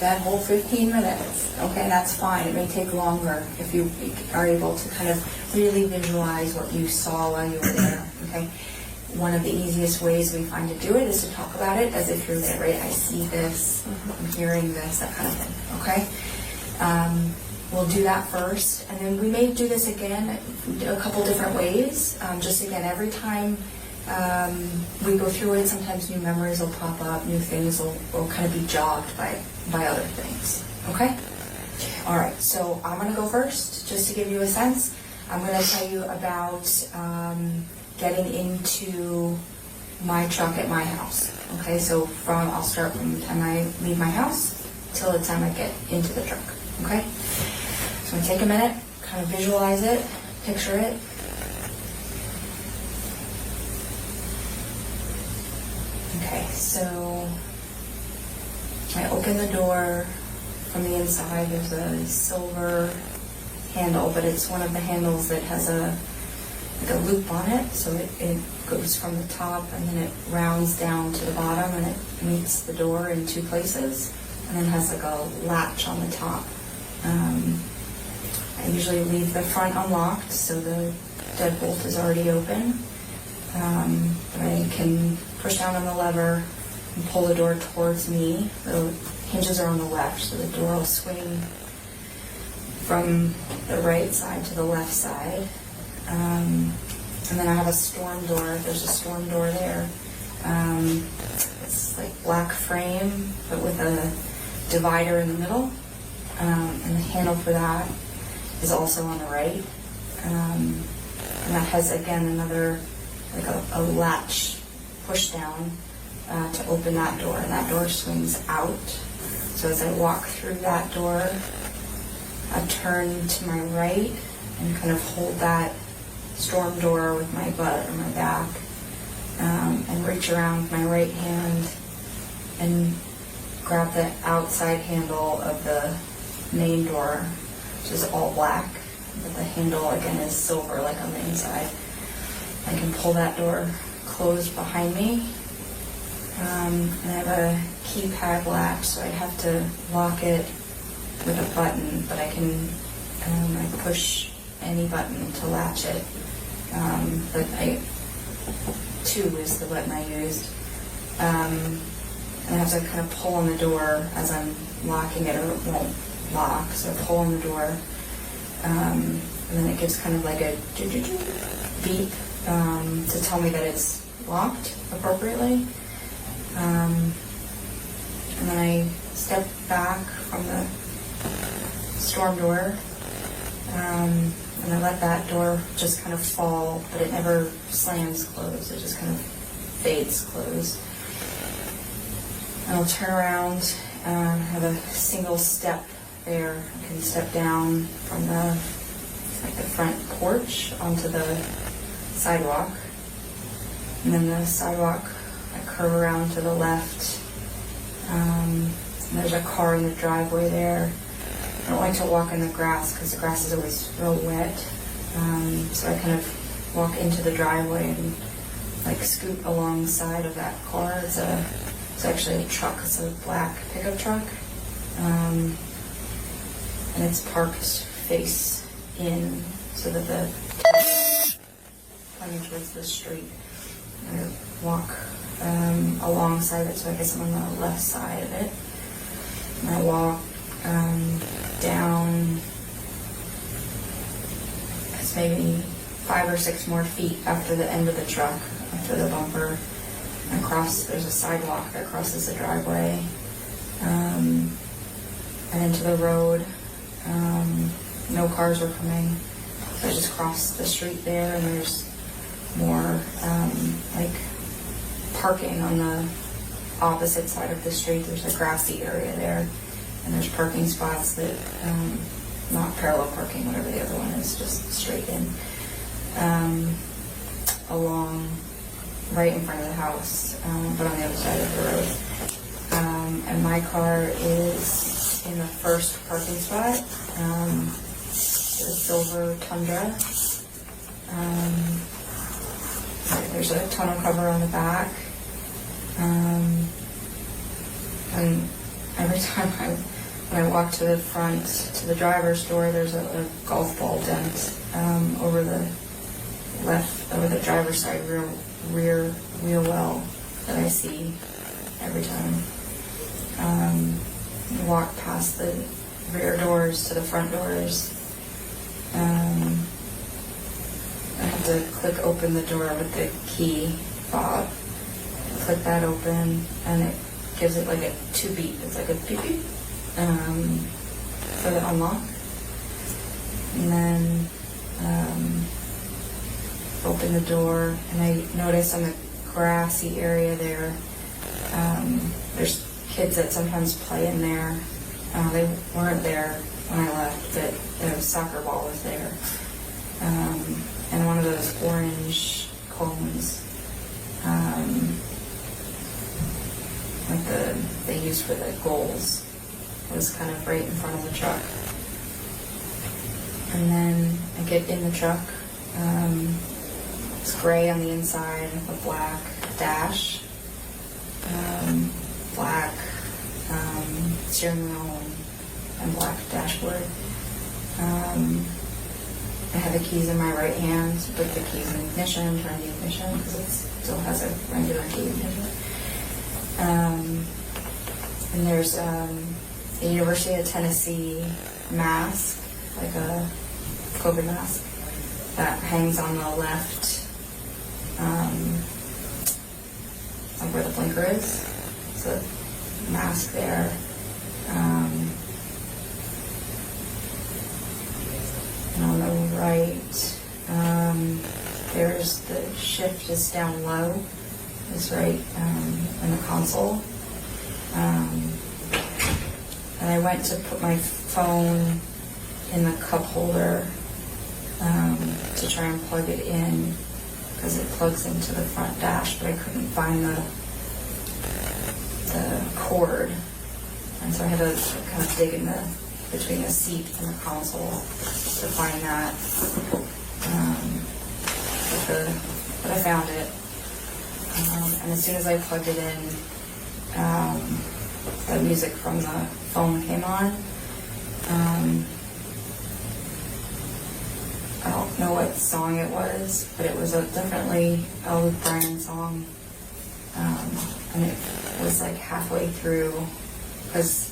that whole 15 minutes, okay? That's fine. It may take longer if you are able to kind of really visualize what you saw while you were there, okay? One of the easiest ways we find to do it is to talk about it as if you're there, right? I see this, I'm hearing this, that kind of thing, okay? We'll do that first, and then we may do this again a couple different ways. Just again, every time we go through it, sometimes new memories will pop up, new things will kind of be jogged by other things, okay? All right, so I'm going to go first, just to give you a sense. I'm going to tell you about getting into my truck at my house, okay? So I'll start from the time I leave my house till the time I get into the truck, okay? So I'm going to take a minute, kind of visualize it, picture it. Okay, so I open the door from the inside. There's a silver handle, but it's one of the handles that has a loop on it, so it goes from the top and then it rounds down to the bottom and it meets the door in two places and then has like a latch on the top. I usually leave the front unlocked so the deadbolt is already open. But I can push down on the lever and pull the door towards me. The hinges are on the left, so the door will swing from the right side to the left side. And then I have a storm door. There's a storm door there. It's like black frame, but with a divider in the middle. And the handle for that is also on the right. And that has, again, another, like a latch push down to open that door. And that door swings out. So as I walk through that door, I turn to my right and kind of hold that storm door with my butt or my back, and reach around with my right hand and grab the outside handle of the main door, which is all black, but the handle again is silver like on the inside. I can pull that door closed behind me, and I have a keypad latch, so I have to lock it with a button, but I can I push any button to latch it. But 2 is the button I used. And I have to kind of pull on the door as I'm locking it, or it won't lock. So I pull on the door, and then it gives kind of like a beep to tell me that it's locked appropriately. And then I step back from the storm door, and I let that door just kind of fall, but it never slams closed. It just kind of fades closed. And I'll turn around and have a single step there. I can step down from the front porch onto the sidewalk. And then the sidewalk, I curve around to the left. And there's a car in the driveway there. I don't like to walk in the grass because the grass is always real wet. So I kind of walk into the driveway and like scoot alongside of that car. It's actually a truck. It's a black pickup truck, and it's parked face in so that the coming towards the street. I walk alongside it, so I guess I'm on the left side of it. And I walk down. It's maybe 5 or 6 more feet after the end of the truck, after the bumper. There's a sidewalk that crosses the driveway, and into the road. No cars were coming, so I just crossed the street there, and there's more like parking on the opposite side of the street. There's a grassy area there, and there's parking spots that, not parallel parking, whatever the other one is, just straight in, along right in front of the house, but on the other side of the road. And my car is in the first parking spot. It's a silver Tundra. There's a tonneau cover on the back. And every time when I walk to the front, to the driver's door, there's a golf ball dent over the driver's side rear wheel well that I see every time. You walk past the rear doors to the front doors. I have to click open the door with the key fob. Click that open, and it gives it like a 2-beat. It's like a beep beep for the unlock. And then open the door, and I notice on the grassy area there, there's kids that sometimes play in there. They weren't there when I left, but the soccer ball was there. And one of those orange cones, like they used for the goals, was kind of right in front of the truck. And then I get in the truck. It's gray on the inside with a black dash, black steering wheel, and black dashboard. I have the keys in my right hand, put the keys in ignition, turn the ignition, because it still has a regular key ignition. And there's a University of Tennessee mask, like a COVID mask, that hangs on the left, like where the blinker is. So mask there. And on the right, there's the shift is down low. It's right in the console. And I went to put my phone in the cup holder to try and plug it in, because it plugs into the front dash, but I couldn't find the cord. And so I had to kind of dig in between the seat and the console to find that. But I found it. And as soon as I plugged it in, the music from the phone came on. I don't know what song it was, but it was definitely a Luke Bryan song. And it was like halfway through, because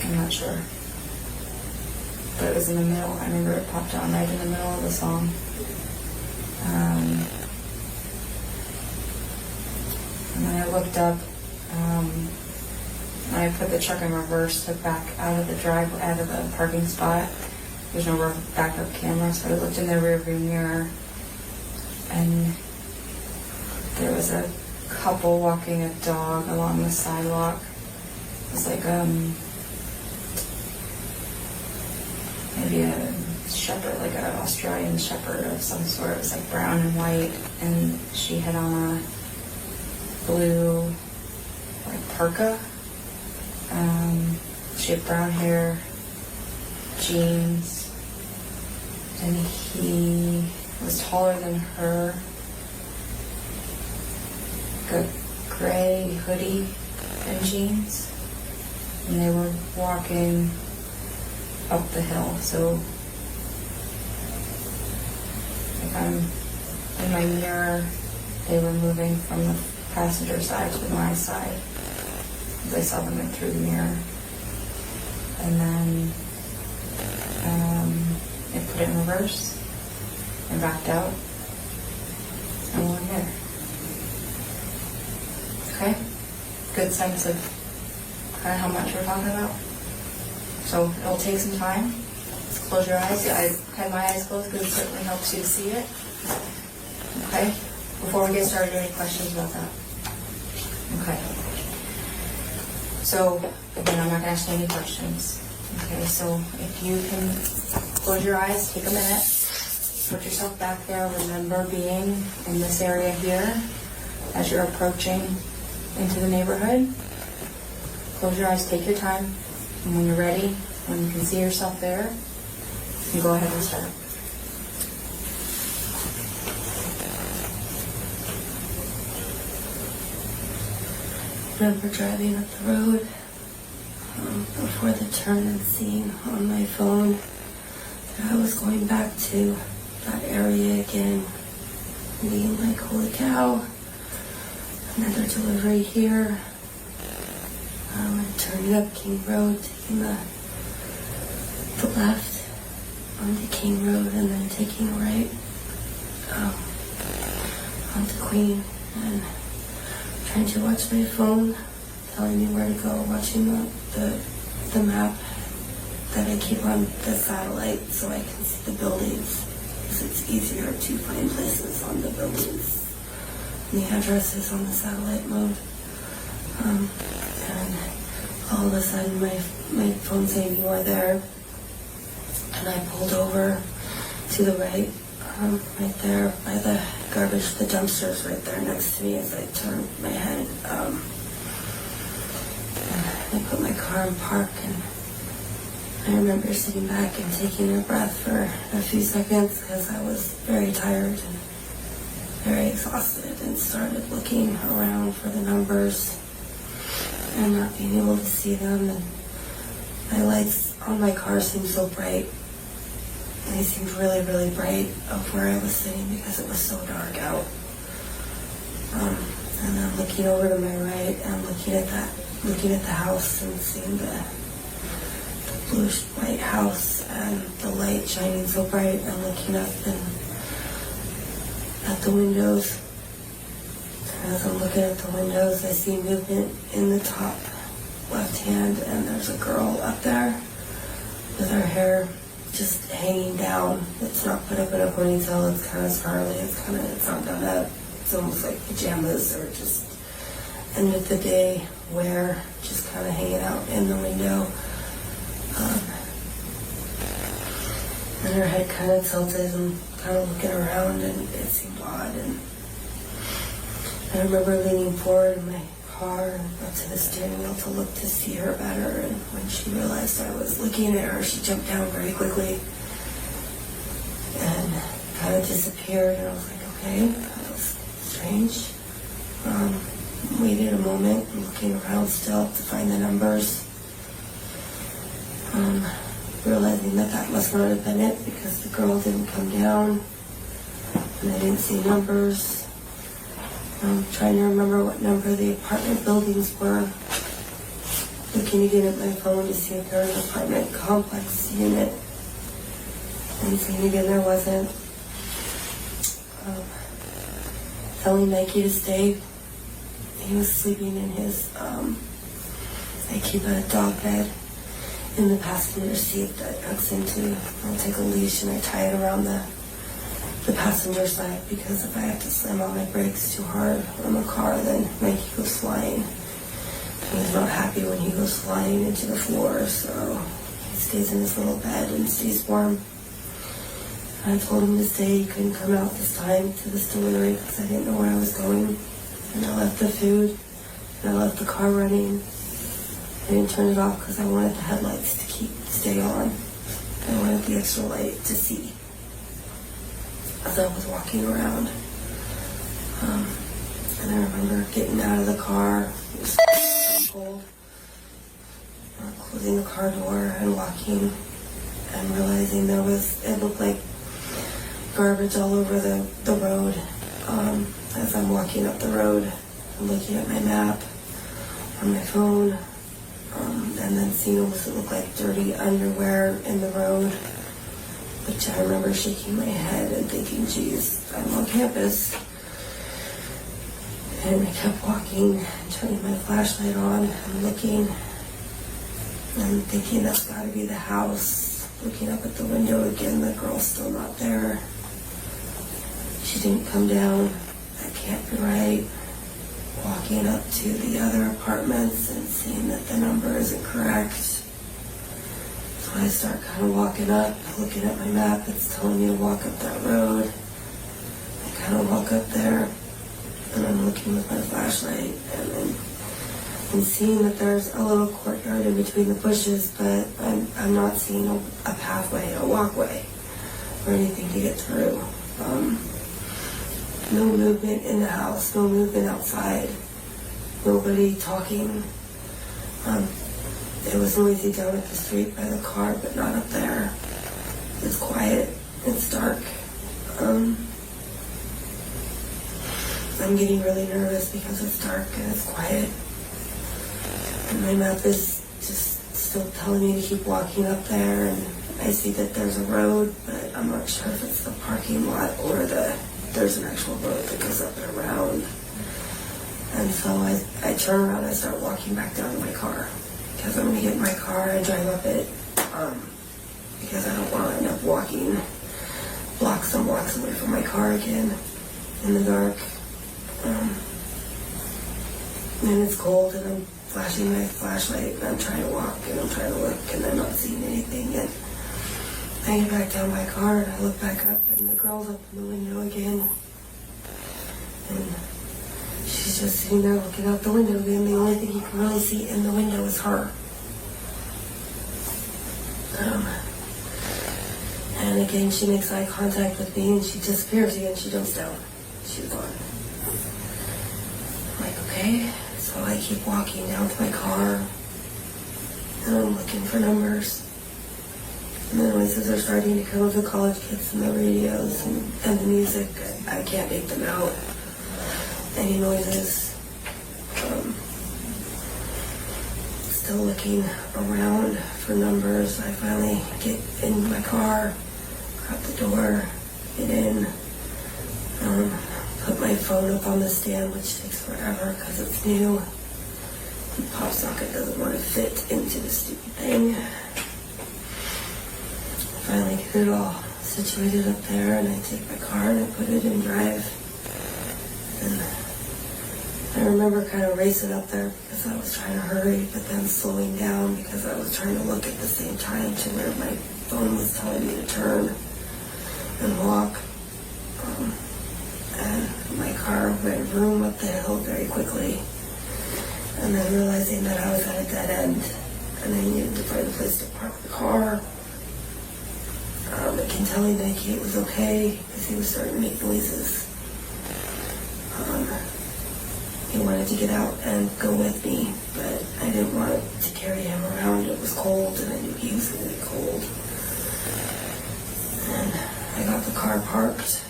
I'm not sure. But it was in the middle. I remember it popped on right in the middle of the song. And then I looked up, when I put the truck in reverse to back out of the driveway, out of the parking spot. There's no backup camera, so I looked in the rearview mirror, and there was a couple walking a dog along the sidewalk. It was like maybe a shepherd, like an Australian shepherd of some sort. It was like brown and white, and she had on a blue like parka, she had brown hair, jeans, and he was taller than her. A gray hoodie and jeans, and they were walking up the hill. So if I'm in my mirror, they were moving from the passenger side to my side as I saw them in through the mirror. And then I put it in reverse and backed out and we're there. Okay? Good sense of kind of how much we're talking about. So it'll take some time. Just close your eyes. I had my eyes closed because it certainly helps you to see it. Okay? Before we get started, any questions about that? Okay. So, again, I'm not going to ask you any questions. Okay, so if you can close your eyes, take a minute, put yourself back there, remember being in this area here as you're approaching into the neighborhood. Close your eyes, take your time, and when you're ready, when you can see yourself there, you can go ahead and start. Remember driving up the road before the turn and seeing on my phone that I was going back to that area again, being like, holy cow, another delivery here. Turning up King Road, taking the left onto King Road, and then taking a right onto Queen, and trying to watch my phone, telling me where to go, watching the map that I keep on the satellite so I can see the buildings, because it's easier to find places on the buildings and the addresses on the satellite mode. And all of a sudden my phone saying you are there, and I pulled over to the right, right there by the garbage, the dumpsters right there next to me as I turned my head. And I put my car in park, and I remember sitting back and taking a breath for a few seconds because I was very tired and very exhausted, and started looking around for the numbers and not being able to see them. And my lights on my car seemed so bright. And they seemed really, really bright of where I was sitting because it was so dark out. And then looking over to my right and looking at the house and seeing the bluish white house and the light shining so bright, and looking up and at the windows. And as I'm looking at the windows, I see movement in the top left hand, and there's a girl up there with her hair just hanging down. It's not put up in a ponytail, it's kind of snarly, it's not done up. It's almost like pajamas, or just end of the day wear, just kind of hanging out in the window. And her head kind of tilted and kind of looking around, and it seemed odd. And I remember leaning forward in my car and up to the steering wheel to look to see her better, and when she realized I was looking at her, she jumped down very quickly and kind of disappeared. And I was like, okay, that was strange. Waited a moment, looking around still to find the numbers, realizing that must not have been it, because the girl didn't come down and I didn't see numbers. Trying to remember what number the apartment buildings were. Looking again at my phone to see if there was an apartment complex unit. And seeing again there wasn't. Telling Mikey to stay. He was sleeping in his, I keep a dog bed in the passenger seat that hooks into. I'll take a leash and I tie it around the passenger side, because if I have to slam on my brakes too hard on the car, then Mikey goes flying. He's not happy when he goes flying into the floor, so he stays in his little bed and stays warm. I told him to stay. He couldn't come out this time to this delivery because I didn't know where I was going. And I left the food, and I left the car running, I didn't turn it off because I wanted the headlights to stay on. I wanted the extra light to see as I was walking around. And I remember getting out of the car, it was so cold, closing the car door and walking and realizing it looked like garbage all over the road. As I'm walking up the road, I'm looking at my map on my phone, and then seeing what looked like dirty underwear in the road, which I remember shaking my head and thinking, geez, I'm on campus. And I kept walking, turning my flashlight on and looking, and thinking that's got to be the house. Looking up at the window again, the girl's still not there. She didn't come down. That can't be right. Walking up to the other apartments and seeing that the number isn't correct. So I start kind of walking up, looking at my map. It's telling me to walk up that road. I kind of walk up there, and I'm looking with my flashlight, and I'm seeing that there's a little courtyard in between the bushes, but I'm not seeing a pathway, a walkway, or anything to get through. No movement in the house, no movement outside, nobody talking. It was noisy down at the street by the car, but not up there. It's quiet, it's dark. I'm getting really nervous because it's dark and it's quiet. And my map is just still telling me to keep walking up there, and I see that there's a road, but I'm not sure if it's the parking lot or there's an actual road that goes up and around. And so I turn around and I start walking back down to my car, because I'm going to get in my car and drive up it, because I don't want to end up walking some blocks away from my car again in the dark. And it's cold, and I'm flashing my flashlight, and I'm trying to walk, and I'm trying to look, and I'm not seeing anything. And I get back down my car, and I look back up, and the girl's up in the window again. And she's just sitting there looking out the window again. The only thing you can really see in the window is her. And again, she makes eye contact with me, and she disappears again. She jumps down. She's gone. I'm like, okay. So I keep walking down to my car, and I'm looking for numbers. And the noises are starting to come with the college kids and the radios and the music. I can't make them out. Any noises. Still looking around for numbers. I finally get in my car, grab the door, get in, put my phone up on the stand, which takes forever because it's new. The pop socket doesn't want to fit into the stupid thing. I finally get it all situated up there, and I take my car and I put it in drive. And I remember kind of racing up there because I was trying to hurry, but then slowing down because I was trying to look at the same time to where my phone was telling me to turn and walk. And my car went vroom up the hill very quickly. And then realizing that I was at a dead end and I needed to find a place to park the car. I can tell him that Kate was okay because he was starting to make noises. He wanted to get out and go with me, but I didn't want to carry him around. It was cold, and I knew he was going to be cold. And I got the car parked.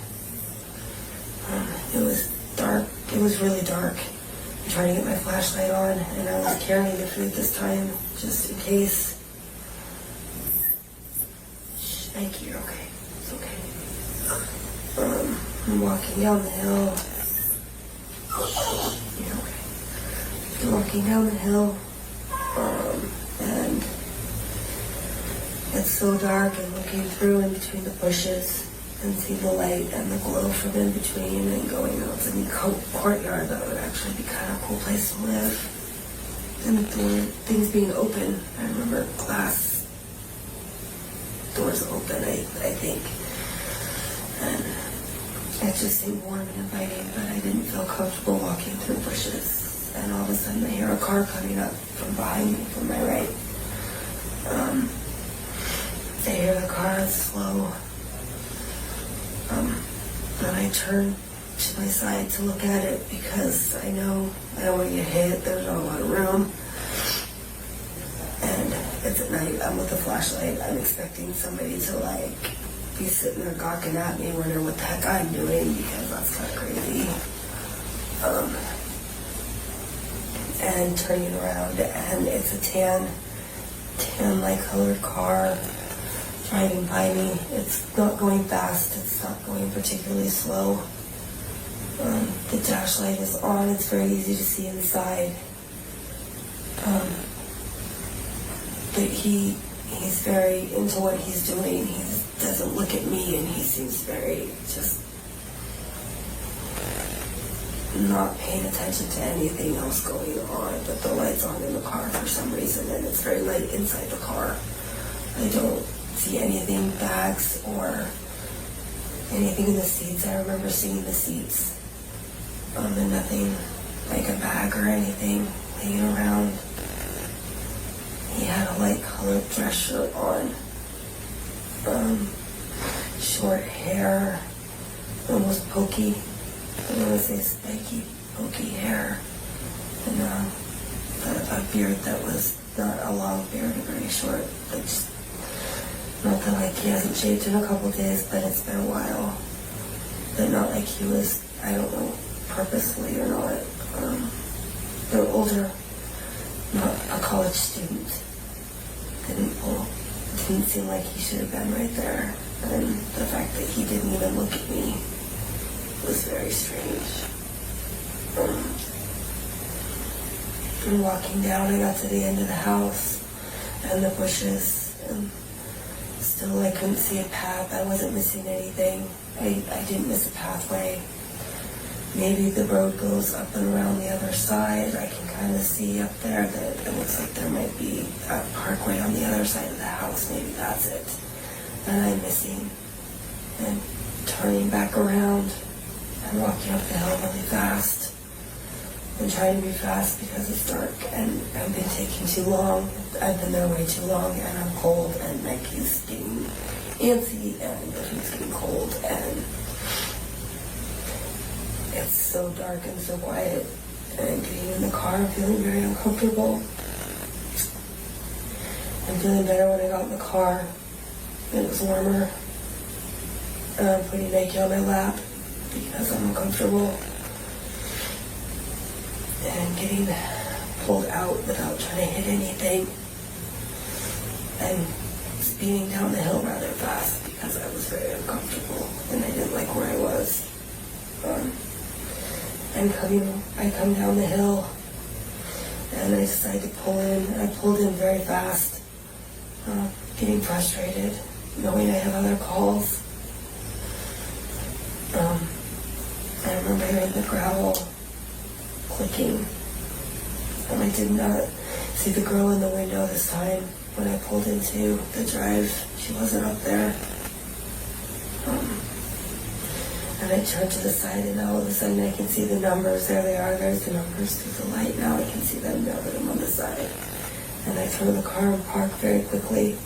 It was dark. It was really dark. I'm trying to get my flashlight on, and I was carrying the food this time, just in case. Thank you. Okay. It's okay. I'm walking down the hill. You're okay. I'm walking down the hill, and it's so dark, and looking through in between the bushes and see the light and the glow from in between and going out to the courtyard. That would actually be kind of a cool place to live. And the door, things being open. I remember glass doors open, I think. And it just seemed warm and inviting, but I didn't feel comfortable walking through bushes. and all of a sudden I hear a car coming up from behind me, from my right. I hear the car slow. And I turn to my side to look at it because I know I don't want to get hit. There's not a lot of room. And it's at night. I'm with a flashlight. I'm expecting somebody to like be sitting there gawking at me, wondering what the heck I'm doing because that's kind of crazy. And turning around, and it's a tan light colored car driving by me. It's not going fast. It's not going particularly slow. The dash light is on. It's very easy to see inside. But he's very into what he's doing. He doesn't look at me, and he seems very just not paying attention to anything else going on. But the light's on in the car for some reason, and it's very light inside the car. I don't see anything, bags or anything in the seats. I remember seeing the seats, and nothing like a bag or anything hanging around. He had a light colored dress shirt on, short hair, almost pokey. I don't want to say spiky, pokey hair, and a beard that was not a long beard, a very short. Like just, not that like he hasn't shaved in a couple days, but it's been a while. But not like he was, I don't know, purposely or not. They're older, not a college student. Didn't seem like he should have been right there. And the fact that he didn't even look at me was very strange. And walking down, I got to the end of the house and the bushes, and still I couldn't see a path. I wasn't missing anything. I didn't miss a pathway. Maybe the road goes up and around the other side. I can kind of see up there that it looks like there might be a parkway on the other side of the house. Maybe that's it. And I'm missing. And turning back around and walking up the hill really fast. And trying to be fast because it's dark and I've been taking too long. I've been there way too long, and I'm cold, and Nike's getting antsy, and he's getting cold, and it's so dark and so quiet. And getting in the car, I'm feeling very uncomfortable. I'm feeling better when I got in the car. It was warmer. I'm putting Nike on my lap because I'm uncomfortable. And getting pulled out without trying to hit anything. And speeding down the hill rather fast because I was very uncomfortable and I didn't like where I was. I come down the hill and I decided to pull in. I pulled in very fast, getting frustrated, knowing I have other calls. I remember hearing the gravel clicking, and I did not see the girl in the window this time when I pulled into the drive. She wasn't up there. And I turned to the side, and all of a sudden I can see the numbers. There they are. There's the numbers through the light. Now I can see them now that I'm on the side. And I throw the car and park very quickly.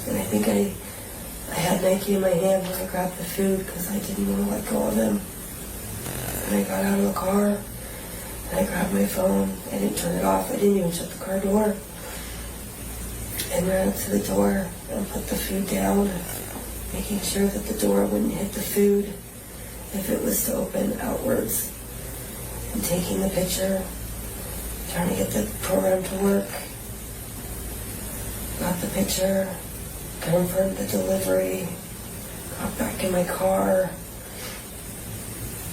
And I think I had Nike in my hand when I grabbed the food because I didn't want to let go of him. And I got out of the car, and I grabbed my phone. I didn't turn it off. I didn't even shut the car door. And ran up to the door and put the food down, making sure that the door wouldn't hit the food if it was to open outwards, and taking the picture, trying to get the program to work. Got the picture, confirmed the delivery, got back in my car,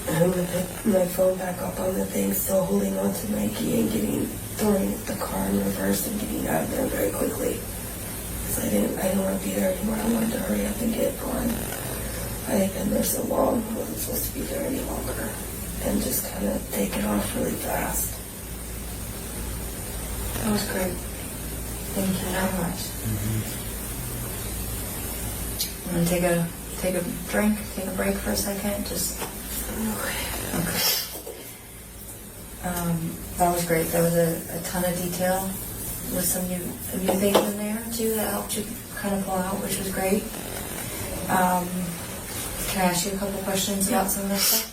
and I'm going to pick my phone back up on the thing, still holding on to Nike, and throwing the car in reverse and getting out of there very quickly. Because I didn't want to be there anymore. I wanted to hurry up and get gone. I had been there so long, I wasn't supposed to be there any longer. And just kind of take it off really fast. That was great. Thank you very much. Mm-hmm. Want to take a drink, take a break for a second? Just okay. That was great. There was a ton of detail with some new things in there too that helped you kind of pull out, which was great. Can I ask you a couple questions about some of this stuff?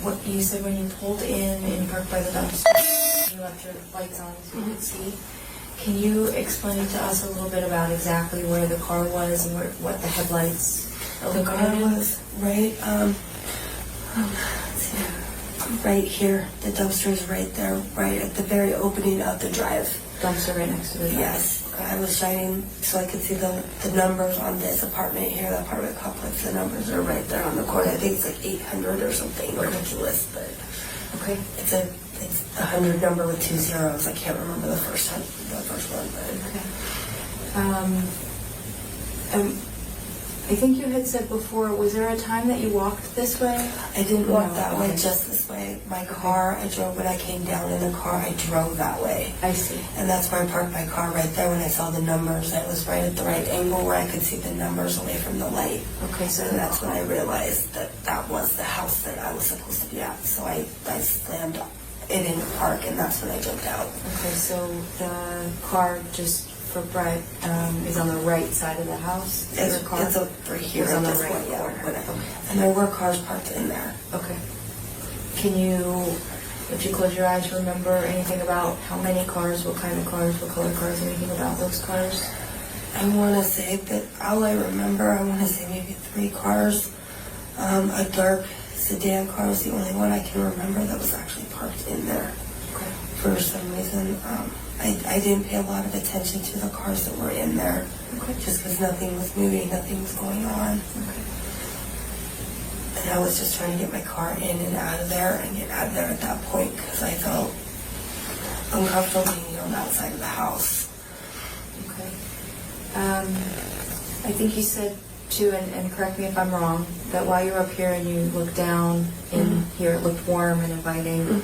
What you said when you pulled in and you parked by the dumpster, you left your lights on so you could see. Can you explain to us a little bit about exactly where the car was and what the headlights The car was right, let's see, right here. The dumpster's right there, right at the very opening of the drive. Dumpster right next to the drive. Yes, I was shining so I could see the numbers on this apartment here, the apartment complex. The numbers are right there on the corner. I think it's like 800 or something ridiculous, but Okay. it's a 100 number with 2 zeros. I can't remember the first one, but Okay. I think you had said before, was there a time that you walked this way? I didn't walk No, that way, okay. just this way. My car, I drove when I came down in the car. I drove that way. I see. And that's where I parked my car, right there when I saw the numbers. It was right at the right angle where I could see the numbers away from the light. Okay, so And that's when I realized that that was the house that I was supposed to be at. So I slammed it in the park, and that's when I jumped out. Okay, so the car, just for Brett, is on the right side of the house? It's Your car? over here It's on at the this right point, yeah, corner. whatever. And there were cars parked in there. Okay. Can you, if you close your eyes, remember anything about how many cars, what kind of cars, what color cars, anything about those cars? I want to say that all I remember, I want to say maybe 3 cars. A dark sedan car was the only one I can remember that was actually parked in there. Okay. For some reason, I didn't pay a lot of attention to the cars that were in there. Okay. Just because nothing was moving, nothing was going on. Okay. And I was just trying to get my car in and out of there and get out of there at that point because I felt uncomfortable being on that side of the house. Okay. I think you said too, and correct me if I'm wrong, that while you were up here and you looked down in here, it looked warm and inviting.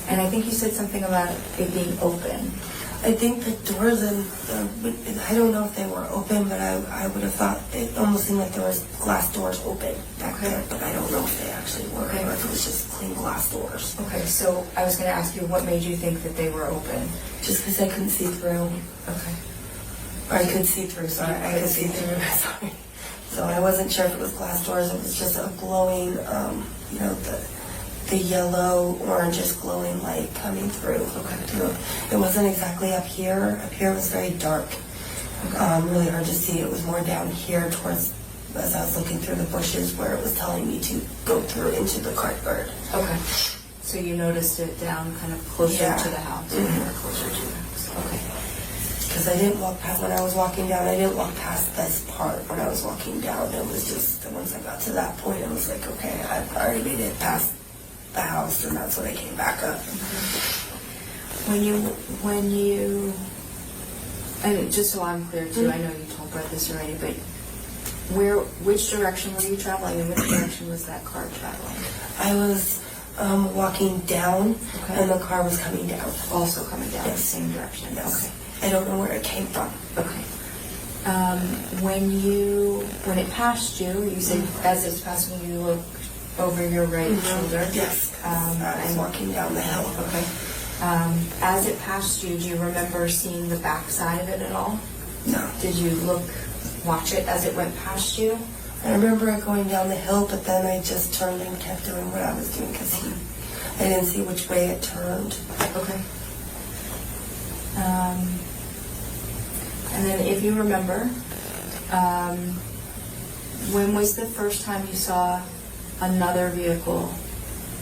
And I think you said something about it being open. I think the doors and I don't know if they were open, but I would have thought it almost seemed like there was glass doors open back there, but I don't know if they actually were Okay. or if it was just plain glass doors. Okay, so I was going to ask you what made you think that they were open. Just because I couldn't see through. Okay. Or I could see through, sorry. I could see through, sorry. So I wasn't sure if it was glass doors. It was just a glowing, the yellow, orangish glowing light coming through. It wasn't exactly up here. Up here it was very dark. Really hard to see. It was more down here towards, as I was looking through the bushes where it was telling me to go through into the cart guard. Okay. So you noticed it down kind of closer Yeah. to the house. When you were closer to the house. Okay. Because I didn't walk past, when I was walking down, I didn't walk past this part when I was walking down. It was just, once I got to that point, it was like, okay, I've already made it past the house, and that's when I came back up. When you, and just so I'm clear too, I know you told Brett this already, but which direction were you traveling, and which direction was that car traveling? I was walking down, Okay. and the car was coming down. Also coming down Yes. the same direction. Yes. Okay. I don't know where it came from. Okay. When it passed you, you said as it's passing you look over your right shoulder. Yes. I was and- walking down the hill. Okay. As it passed you, do you remember seeing the back side of it at all? No. Did you watch it as it went past you? I remember it going down the hill, but then I just turned and kept doing what I was doing because I didn't see which way it turned. Okay. And then if you remember, when was the first time you saw another vehicle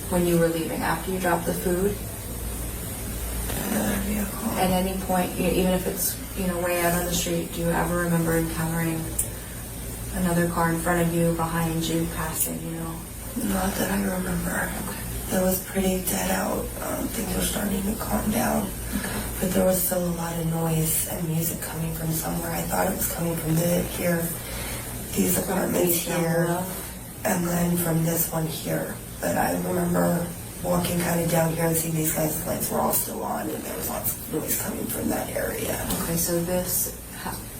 when you were leaving? After you dropped the food? Another vehicle. At any point, even if it's, way out on the street, do you ever remember encountering another car in front of you, behind you, passing, Not that I remember. It was pretty dead out. Things were starting to calm down. But there was still a lot of noise and music coming from somewhere. I thought it was coming from these apartments here, and then from this one here. But I remember walking kind of down here and seeing these guys' lights were all still on, and there was lots of noise coming from that area. Okay, so this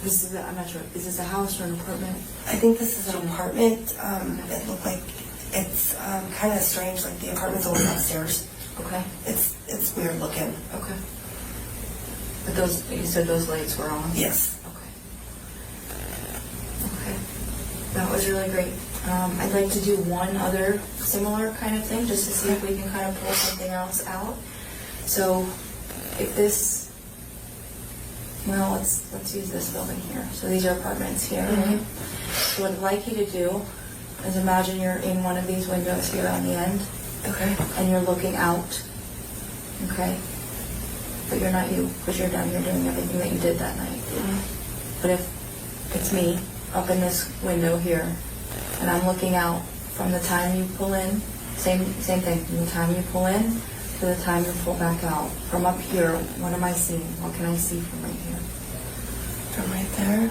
is, I'm not sure, is this a house or an apartment? I think this is an apartment. It looked like It's kind of strange, like the apartment's only upstairs. Okay. It's weird looking. Okay. But you said those lights were on? Yes. Okay. Okay. That was really great. I'd like to do one other similar kind of thing, just to see if we can kind of pull something else out. So, if this, well, let's use this building here. So these are apartments here, right? So what I'd like you to do is imagine you're in one of these windows here on the end. Okay. And you're looking out. Okay? But you're not you, because you're down here doing everything that you did that night. But if it's me up in this window here, and I'm looking out from the time you pull in, same thing, from the time you pull in to the time you pull back out. From up here, what am I seeing? What can I see from right here? From right there,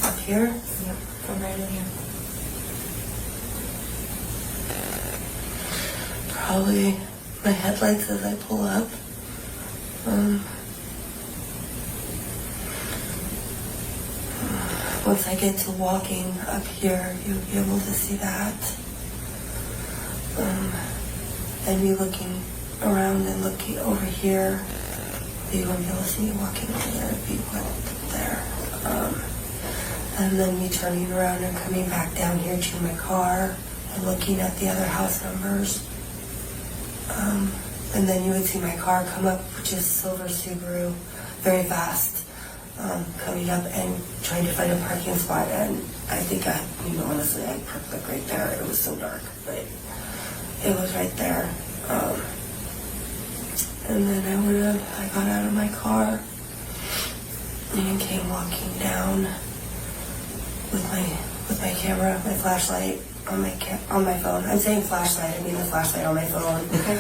up here. Yep, from right in here. Probably my headlights as I pull up. Once I get to walking up here, you'll be able to see that. And me looking around and looking over here, you won't be able to see me walking over there. It'd be up there. And then me turning around and coming back down here to my car and looking at the other house numbers. And then you would see my car come up, which is silver Subaru, very fast, coming up and trying to find a parking spot. And I think honestly, I parked like right there. It was so dark, but it was right there. And then I got out of my car and came walking down with my camera, my flashlight on my phone. I'm saying flashlight, I mean the flashlight on my phone. Okay.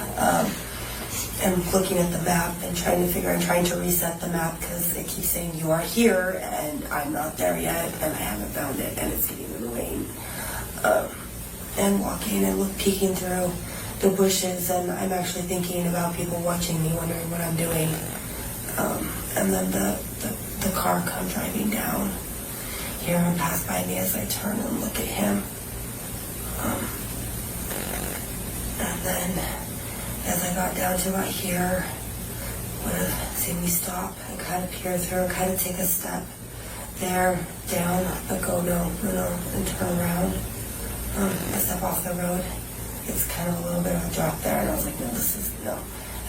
And looking at the map and trying to reset the map because it keeps saying you are here and I'm not there yet and I haven't found it and it's getting annoying. And walking and peeking through the bushes, and I'm actually thinking about people watching me, wondering what I'm doing. And then the car come driving down here and pass by me as I turn and look at him. And then as I got down to about here, would have seen me stop and kind of peer through and kind of take a step there, down, but go no, and turn around. I step off the road. It's kind of a little bit of a drop there, and I was like, no, this is no.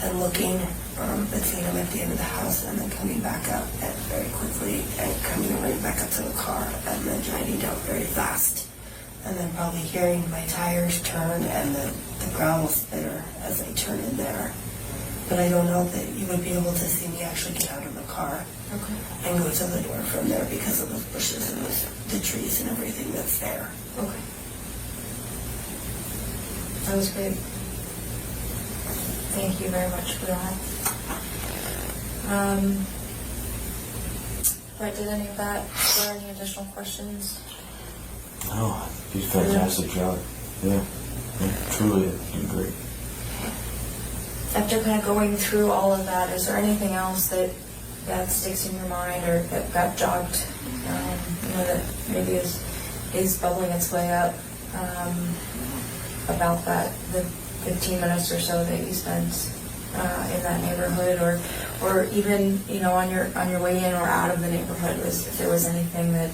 And looking, and seeing him at the end of the house, and then coming back up and very quickly, and coming right back up to the car, and then driving down very fast. And then probably hearing my tires turn and the ground will spitter as I turn in there. But I don't know that you would be able to see me actually get out of the car and go to the door from there because of those bushes and the trees and everything that's there. Okay. That was great. Thank you very much for that. Right, did any of that, were there any additional questions? Oh, you did a fantastic job. Yeah, truly, you did great. After kind of going through all of that, is there anything else that sticks in your mind or that got jogged, that maybe is bubbling its way up about that, the 15 minutes or so that you spent in that neighborhood, or even on your way in or out of the neighborhood, if there was anything that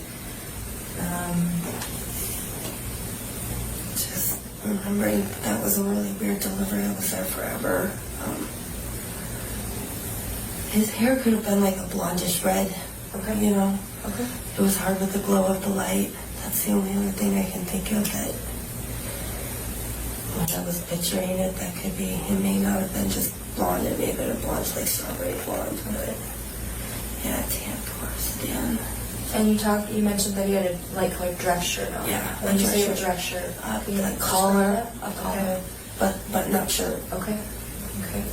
Just remembering that was a really weird delivery. I was there forever. His hair could have been like a blondish red. Okay. Okay. It was hard with the glow of the light. That's the only other thing I can think of that when I was picturing it, that could be, it may not have been just blonde, it may have been a blonde, like strawberry blonde, but yeah, tan, of course, tan. And you mentioned that he had a light colored dress shirt on. Yeah. When you say a dress shirt, Like collar, a Okay. collar, but not shirt. Okay. Okay.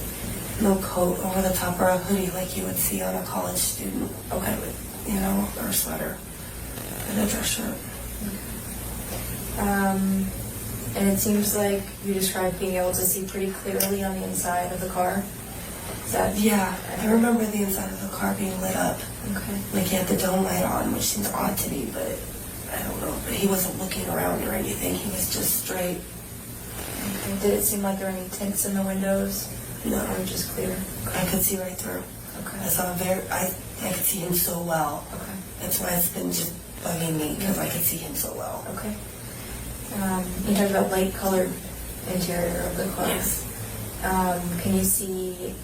No coat over the top or a hoodie like you would see on a college student. Okay. Or a sweater and a dress shirt. And it seems like you described being able to see pretty clearly on the inside of the car. Is that? Yeah, I remember the inside of the car being lit up. Okay. Like he had the dome light on, which seems odd to me, but I don't know. But he wasn't looking around or anything. He was just straight Okay. Did it seem like there were any tints in the windows? No. Or just clear? I could see right through. Okay. I could see him so well. Okay. That's why it's been just bugging me, because I could see him so well. Okay. You talked about light-colored interior of the car. Yes. Can you see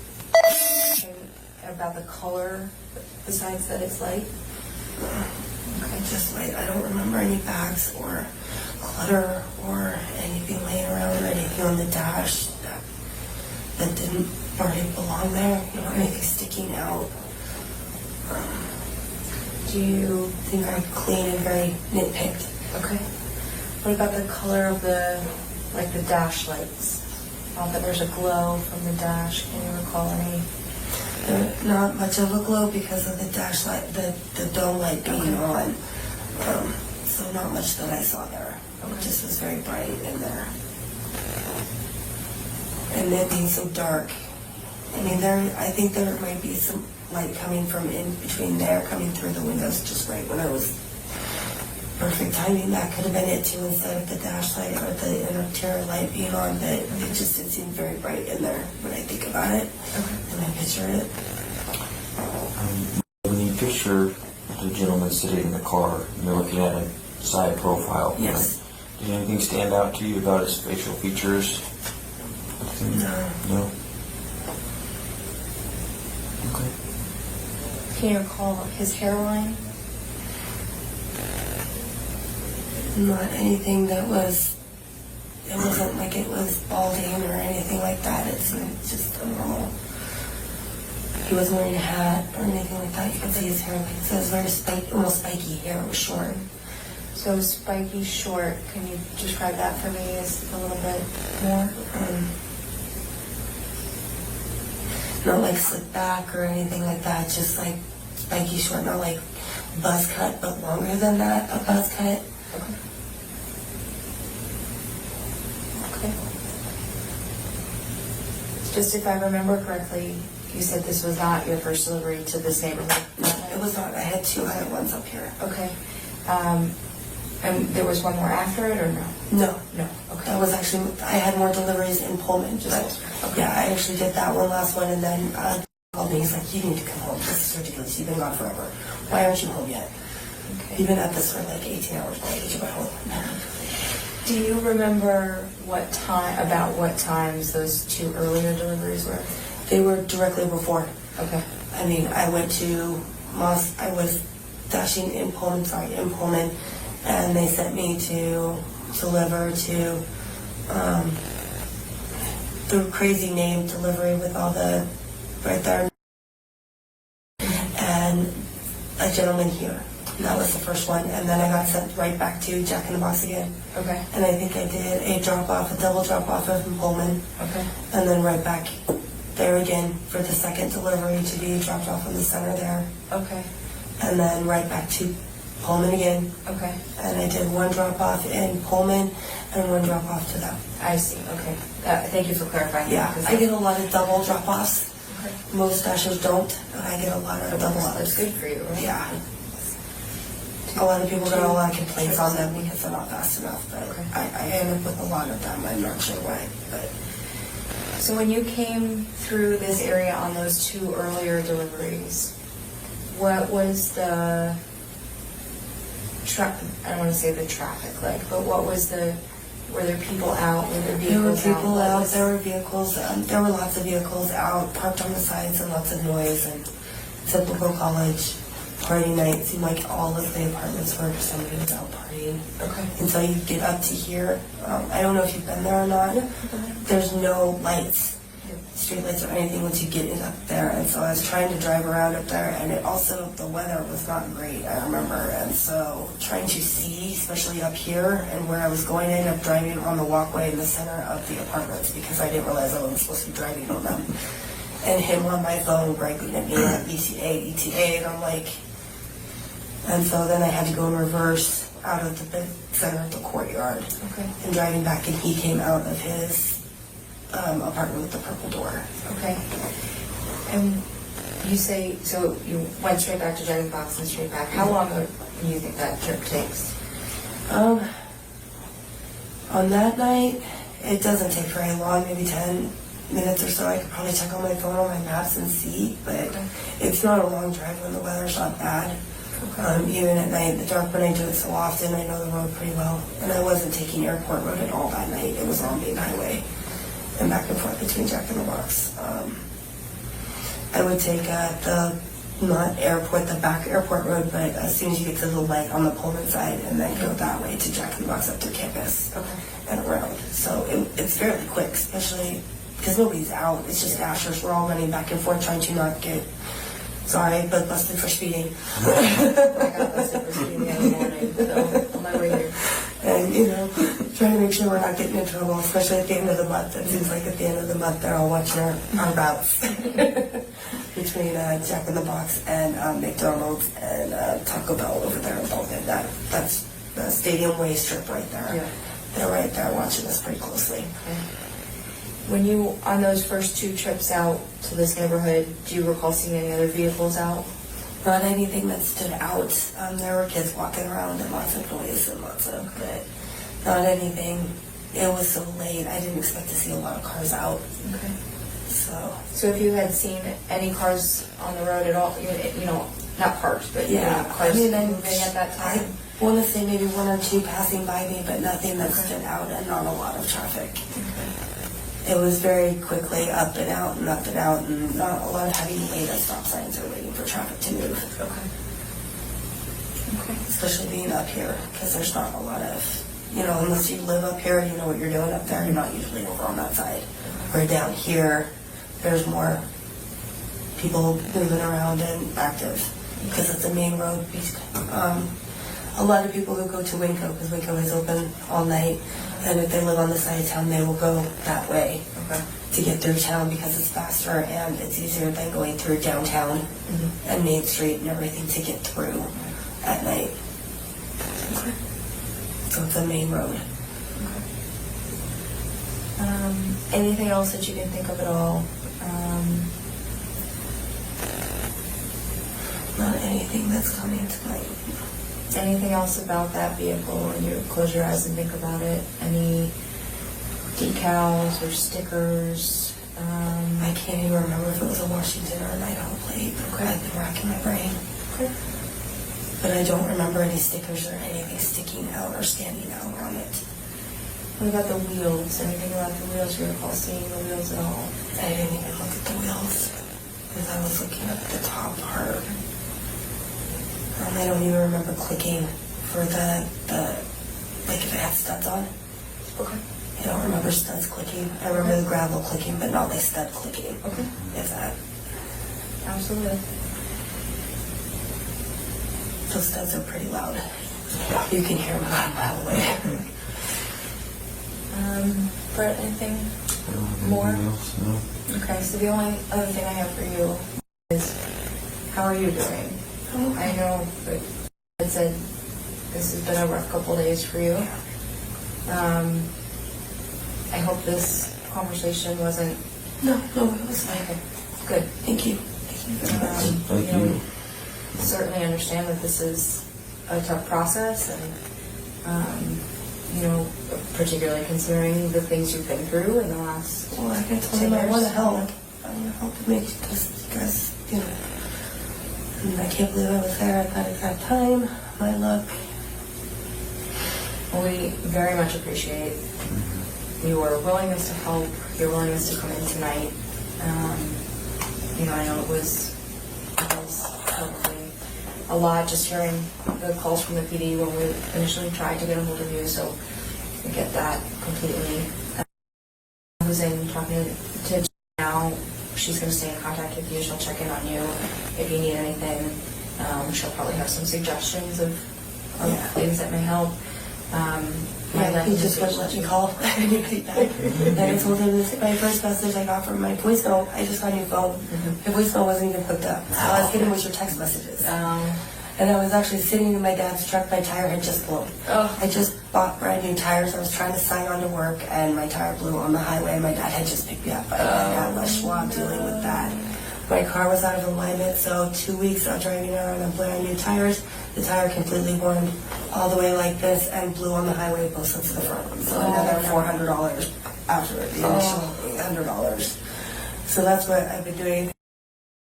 anything about the color besides that it's light? Okay. Just light. I don't remember any bags or clutter or anything laying around or anything on the dash that didn't already belong there. You know, anything sticking out. Do you I think very clean and very nitpicked. Okay. What about the color of the dash lights? That there's a glow from the dash. Can you recall any? Not much of a glow because of the dash light, the dome light being on. So not much that I saw there. It just was very bright in there. And it being so dark. I mean, I think there might be some light coming from in between there, coming through the windows just right when I was perfect timing. That could have been it too, instead of the dash light or the interior light being on, but it just didn't seem very bright in there when I think about it and I picture it. When you picture the gentleman sitting in the car, you're looking at a side profile. Yes. Did anything stand out to you about his facial features? No. No. Okay. Can you recall his hairline? Not anything that was, it wasn't like it was balding or anything like that. It's just a normal. He wasn't wearing a hat or anything like that. You could see his hair, like it was very almost spiky hair. It was short. So spiky, short. Can you describe that for me as a little bit more? Not like slick back or anything like that. Just like spiky, short. Not like buzz cut, but longer than that. A buzz cut. Okay. Okay. Just if I remember correctly, you said this was not your first delivery to this neighborhood. It was not. I had 2 other ones up here. Okay. And there was one more after it, or no? No. No. Okay. That was actually, I had more deliveries in Pullman. Yeah, I actually did that last one, and then called me. He's like, you need to come home. This is ridiculous. You've been gone forever. Why aren't you home yet? Okay. You've been at this for like 18 hours. Why did you go home? Do you remember what times those 2 earlier deliveries were? They were directly before. Okay. I mean, I went to Moss. I was dashing in Pullman, and they sent me to deliver to the crazy name delivery with all the right there, and a gentleman here. And that was the first one, and then I got sent right back to Jack in the Box again. Okay. And I think I did a double drop off of Pullman. Okay. And then right back there again for the second delivery to be dropped off in the center there. Okay. And then right back to Pullman again. Okay. And I did 1 drop off in Pullman and 1 drop off to them. I see. Okay. Thank you for clarifying. Yeah, that, I get a lot of double drop offs. Okay. Most dashers don't, but I get a lot of double That's offs. good for you, right? Yeah. A lot of people got a lot of complaints on them because they're not fast enough, but Okay. I end up with a lot of them. I'm not sure why, but So when you came through this area on those 2 earlier deliveries, what was the I don't want to say the traffic like, but what was were there people out? Were there there were vehicles people out? out. There were vehicles. There were lots of vehicles out, parked on the sides, and lots of noise and typical college party night. Seemed like all of the apartments were somebody was out partying. Okay. Until you get up to here, I don't know if you've been there or not. Yeah. There's no lights, street lights or anything once you get up there. And so I was trying to drive around up there, and the weather was not great, I remember. And so trying to see, especially up here, and where I was going, I ended up driving on the walkway in the center of the apartments because I didn't realize I wasn't supposed to be driving on them. And him on my phone griping at me at ETA, and I'm like, and so then I had to go in reverse out of the center of the courtyard. Okay. And driving back, and he came out of his apartment with the purple door. Okay. And you say, so you went straight back to Jack in the Box and straight back. How long do you think that trip takes? On that night, it doesn't take very long, maybe 10 minutes or so. I could probably check on my phone on my maps and see, but it's not a long drive when the weather's not bad. Even at night, the dark, when I do it so often, I know the road pretty well. And I wasn't taking Airport Road at all that night. It was on main highway and back and forth between Jack in the Box. I would take not airport, the back Airport Road, but as soon as you get to the light on the Pullman side, and then go that way to Jack in the Box up to campus and around. So it's fairly quick, especially because nobody's out. It's just Ashers. We're all running back and forth trying to not get, sorry, but busted for speeding. I got busted for speeding the other morning, so on my way here. And, trying to make sure we're not getting in trouble, especially at the end of the month. It seems like at the end of the month, they're all watching our routes between Jack in the Box and McDonald's and Taco Bell over there in Bolton. That's the Stadium Way strip right there. Yeah. They're right there watching us pretty closely. When you, on those first 2 trips out to this neighborhood, do you recall seeing any other vehicles out? Not anything that stood out. There were kids walking around and lots of noise and but not anything. It was so late. I didn't expect to see a lot of cars out. Okay. So if you had seen any cars on the road at all, not parked, but cars moving at that time? I want to say maybe 1 or 2 passing by me, but nothing that stood out and not a lot of traffic. It was very quickly up and out and up and out, and not a lot of having to wait at stop signs or waiting for traffic to move. Okay. Especially being up here, because there's not a lot of, unless you live up here, you know what you're doing up there, you're not usually over on that side. Or down here, there's more people moving around and active, because it's a main road. A lot of people who go to Winco, because Winco is open all night, and if they live on the side of town, they will go that way to get through town because it's faster and it's easier than going through downtown and Main Street and everything to get through at night. So it's a main road. Anything else that you can think of at all? Not anything that's coming to mind. Anything else about that vehicle when you close your eyes and think about it? Any decals or stickers? I can't even remember if it was a Washington or an Idaho plate. I've been racking my brain. But I don't remember any stickers or anything sticking out or standing out on it. What about the wheels? Anything about the wheels? You recall seeing the wheels at all? I didn't even look at the wheels because I was looking at the top part. I don't even remember clicking for the like if it had studs on. Okay. I don't remember studs clicking. I remember the gravel clicking, but not like stud clicking. Okay. If that. Absolutely. Those studs are pretty loud. You can hear them about a mile away. Brett, anything more? No. Okay, so the only other thing I have for you is, how are you doing? I know that it said this has been a rough couple of days for you. I hope this conversation wasn't... No, it was fine. Okay, good. Thank you. Thank you. We certainly understand that this is a tough process, and particularly considering the things you've been through in the last. Well, like I told him, I want to help. I want to help make this, guys, And I can't believe I was there at that exact time. My luck. Well, we very much appreciate your willingness to help, your willingness to come in tonight. I know it was probably a lot just hearing the calls from the PD when we initially tried to get a hold of you, so we get that completely. I was in talking to Jen now. She's going to stay in contact with you. She'll check in on you if you need anything. She'll probably have some suggestions of things that may help. He just wouldn't let me call anybody back. And I told him this, my first message I got from my voicemail, I just got a new phone. My voicemail wasn't even hooked up. So all I was getting was your text messages. And I was actually sitting in my dad's truck, my tire had just blown. I just bought brand new tires. I was trying to sign on to work and my tire blew on the highway. My dad had just picked me up. I had my Schwab dealing with that. My car was out of alignment, so 2 weeks of driving around on brand new tires. The tire completely worn all the way like this and blew on the highway both sides of the front. So another $400 after the initial $800. So that's what I've been doing.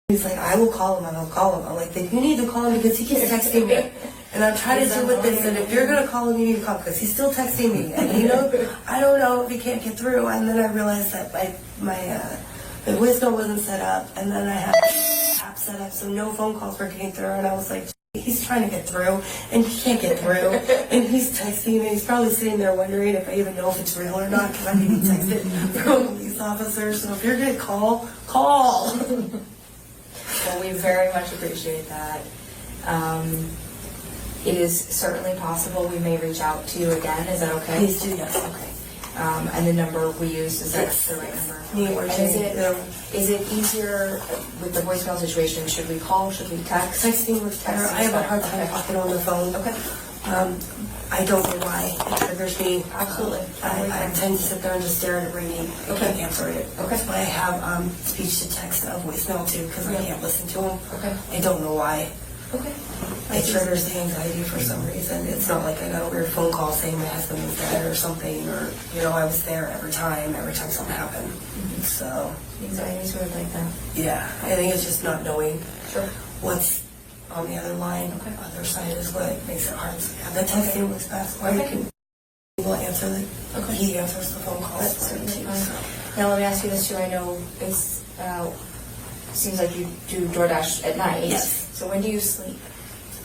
He's like, I will call him, I'm like, then you need to call him because he keeps texting me. And I'm trying to do with this, and if you're going to call him, you need to call him because he's still texting me. And I don't know if he can't get through. And then I realized that my voicemail wasn't set up, and then I had the app set up, so no phone calls were getting through. And I was like, he's trying to get through, and he can't get through. And he's texting me. He's probably sitting there wondering if I even know if it's real or not because I didn't text it from a police officer. So if you're going to call. Well, we very much appreciate that. It is certainly possible we may reach out to you again. Is that okay? Please do, yes. Okay. And the number we used, is that the right number? Me or And Jane. is it easier with the voicemail situation? Should we call? Should we text? Texting works better. I have a hard time talking on the phone. Okay. I don't know why. It triggers me. Absolutely. I tend to sit there and just stare at it ringing. I can't answer it. Okay. That's why I have speech to text voicemail too, because I can't listen to them. Okay. I don't know why. Okay. It triggers the anxiety for some reason. It's not like I got a weird phone call saying my husband was dead or something, or I was there every time something happened. So Anxiety is weird like that. yeah, I think it's just not knowing Sure. what's on the other line. Okay. Other side is what makes it hard. So, yeah, the texting works best. Or you can will answer the. Okay. He answers the phone calls. That's for me, certainly too, fine. so. Now let me ask you this too. I know it's seems like you do DoorDash at night. Yes. So when do you sleep?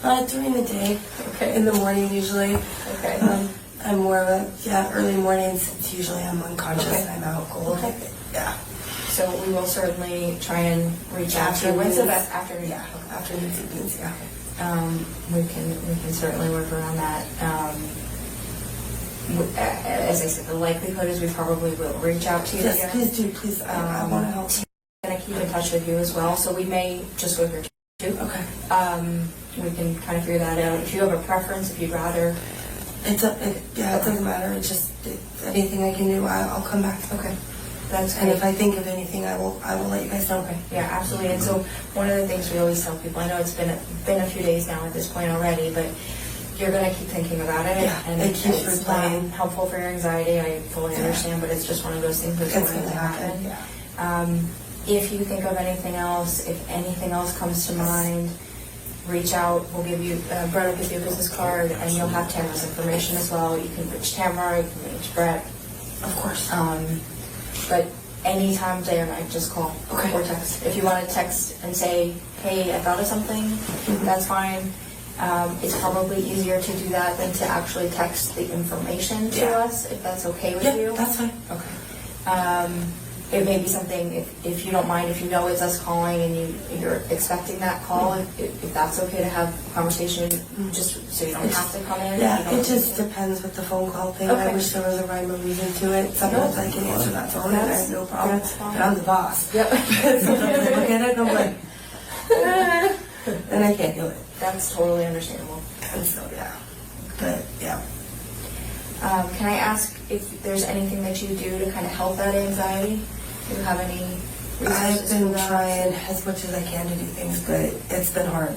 During the day. Okay. In the morning usually. Okay. I'm more of a early mornings. It's usually I'm unconscious. Okay. I'm out cold. Okay. Yeah. So we will certainly try and reach out to you. When's the best afternoon? Yeah. Afternoons, evenings. Yeah. We can certainly work around that. As I said, the likelihood is we probably will reach out to you. Yes, again. please do. Please, I want to help. I'm going to keep in touch with you as well, so we may just go here too. Okay. We can kind of figure that out. If you have a preference, if you'd rather. It doesn't matter. It's just anything I can do, I'll come back. Okay. That's And great. if I think of anything, I will let you guys know. Okay, yeah, absolutely. And so one of the things we always tell people, I know it's been a few days now at this point already, but you're going to keep thinking about it. Yeah, and it keeps it's not replaying. helpful for your anxiety. I fully understand, but it's just one of those things that's It's going to happen. Yeah. If you think of anything else, if anything else comes to mind, reach out. We'll give you, Brett will give you a business card, and you'll have Tamara's information as well. You can reach Tamara, you can reach Brett. Of course. But anytime, day or night, just call Okay. or text. If you want to text and say, hey, I thought of something, that's fine. It's probably easier to do that than to actually text the information to Yeah. us, if that's okay with Yeah, you. that's fine. Okay. It may be something, if you don't mind, if you know it's us calling and you're expecting that call, if that's okay to have a conversation, just so you don't have to come in. Yeah, you don't it just have to. depends with the phone call thing. Okay. I wish there was a rhyme or reason to it. Sometimes I can answer that phone and I have no problem. That's fine. And I'm the boss. Yep. Sometimes I look at it and I'm like, and I can't do it. That's totally understandable. And so, yeah. But, yeah. Can I ask if there's anything that you do to kind of help that anxiety? Do you have any I've resources been for that? trying as much as I can to do things, but it's been hard.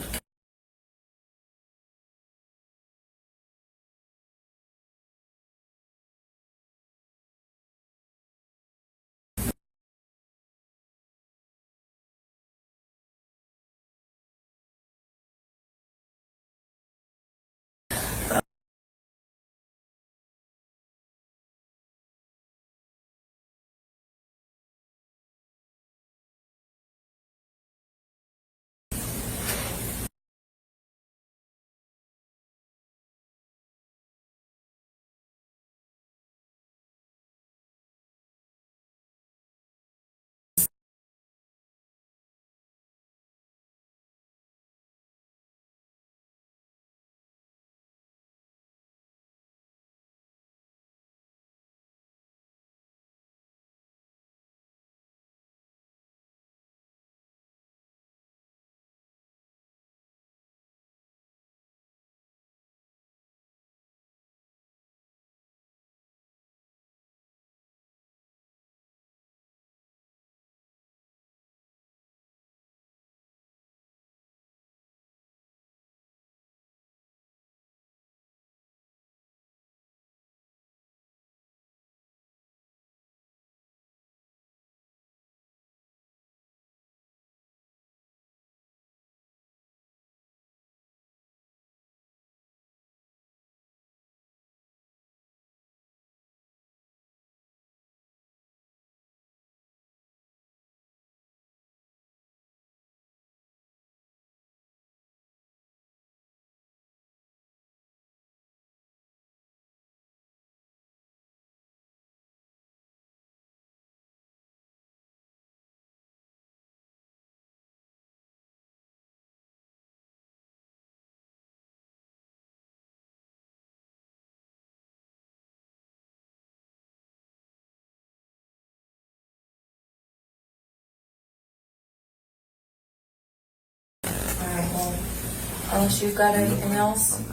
unless you've got anything else. I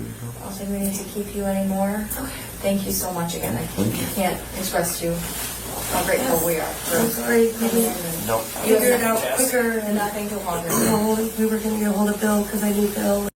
don't think we need to keep you anymore. Okay. Thank you so much again. I Thank you. can't express to you how grateful we are. I'm sorry, coming in and Nope. figure it out quicker, and nothing to bother we were going to get a hold of Bill because I knew Bill.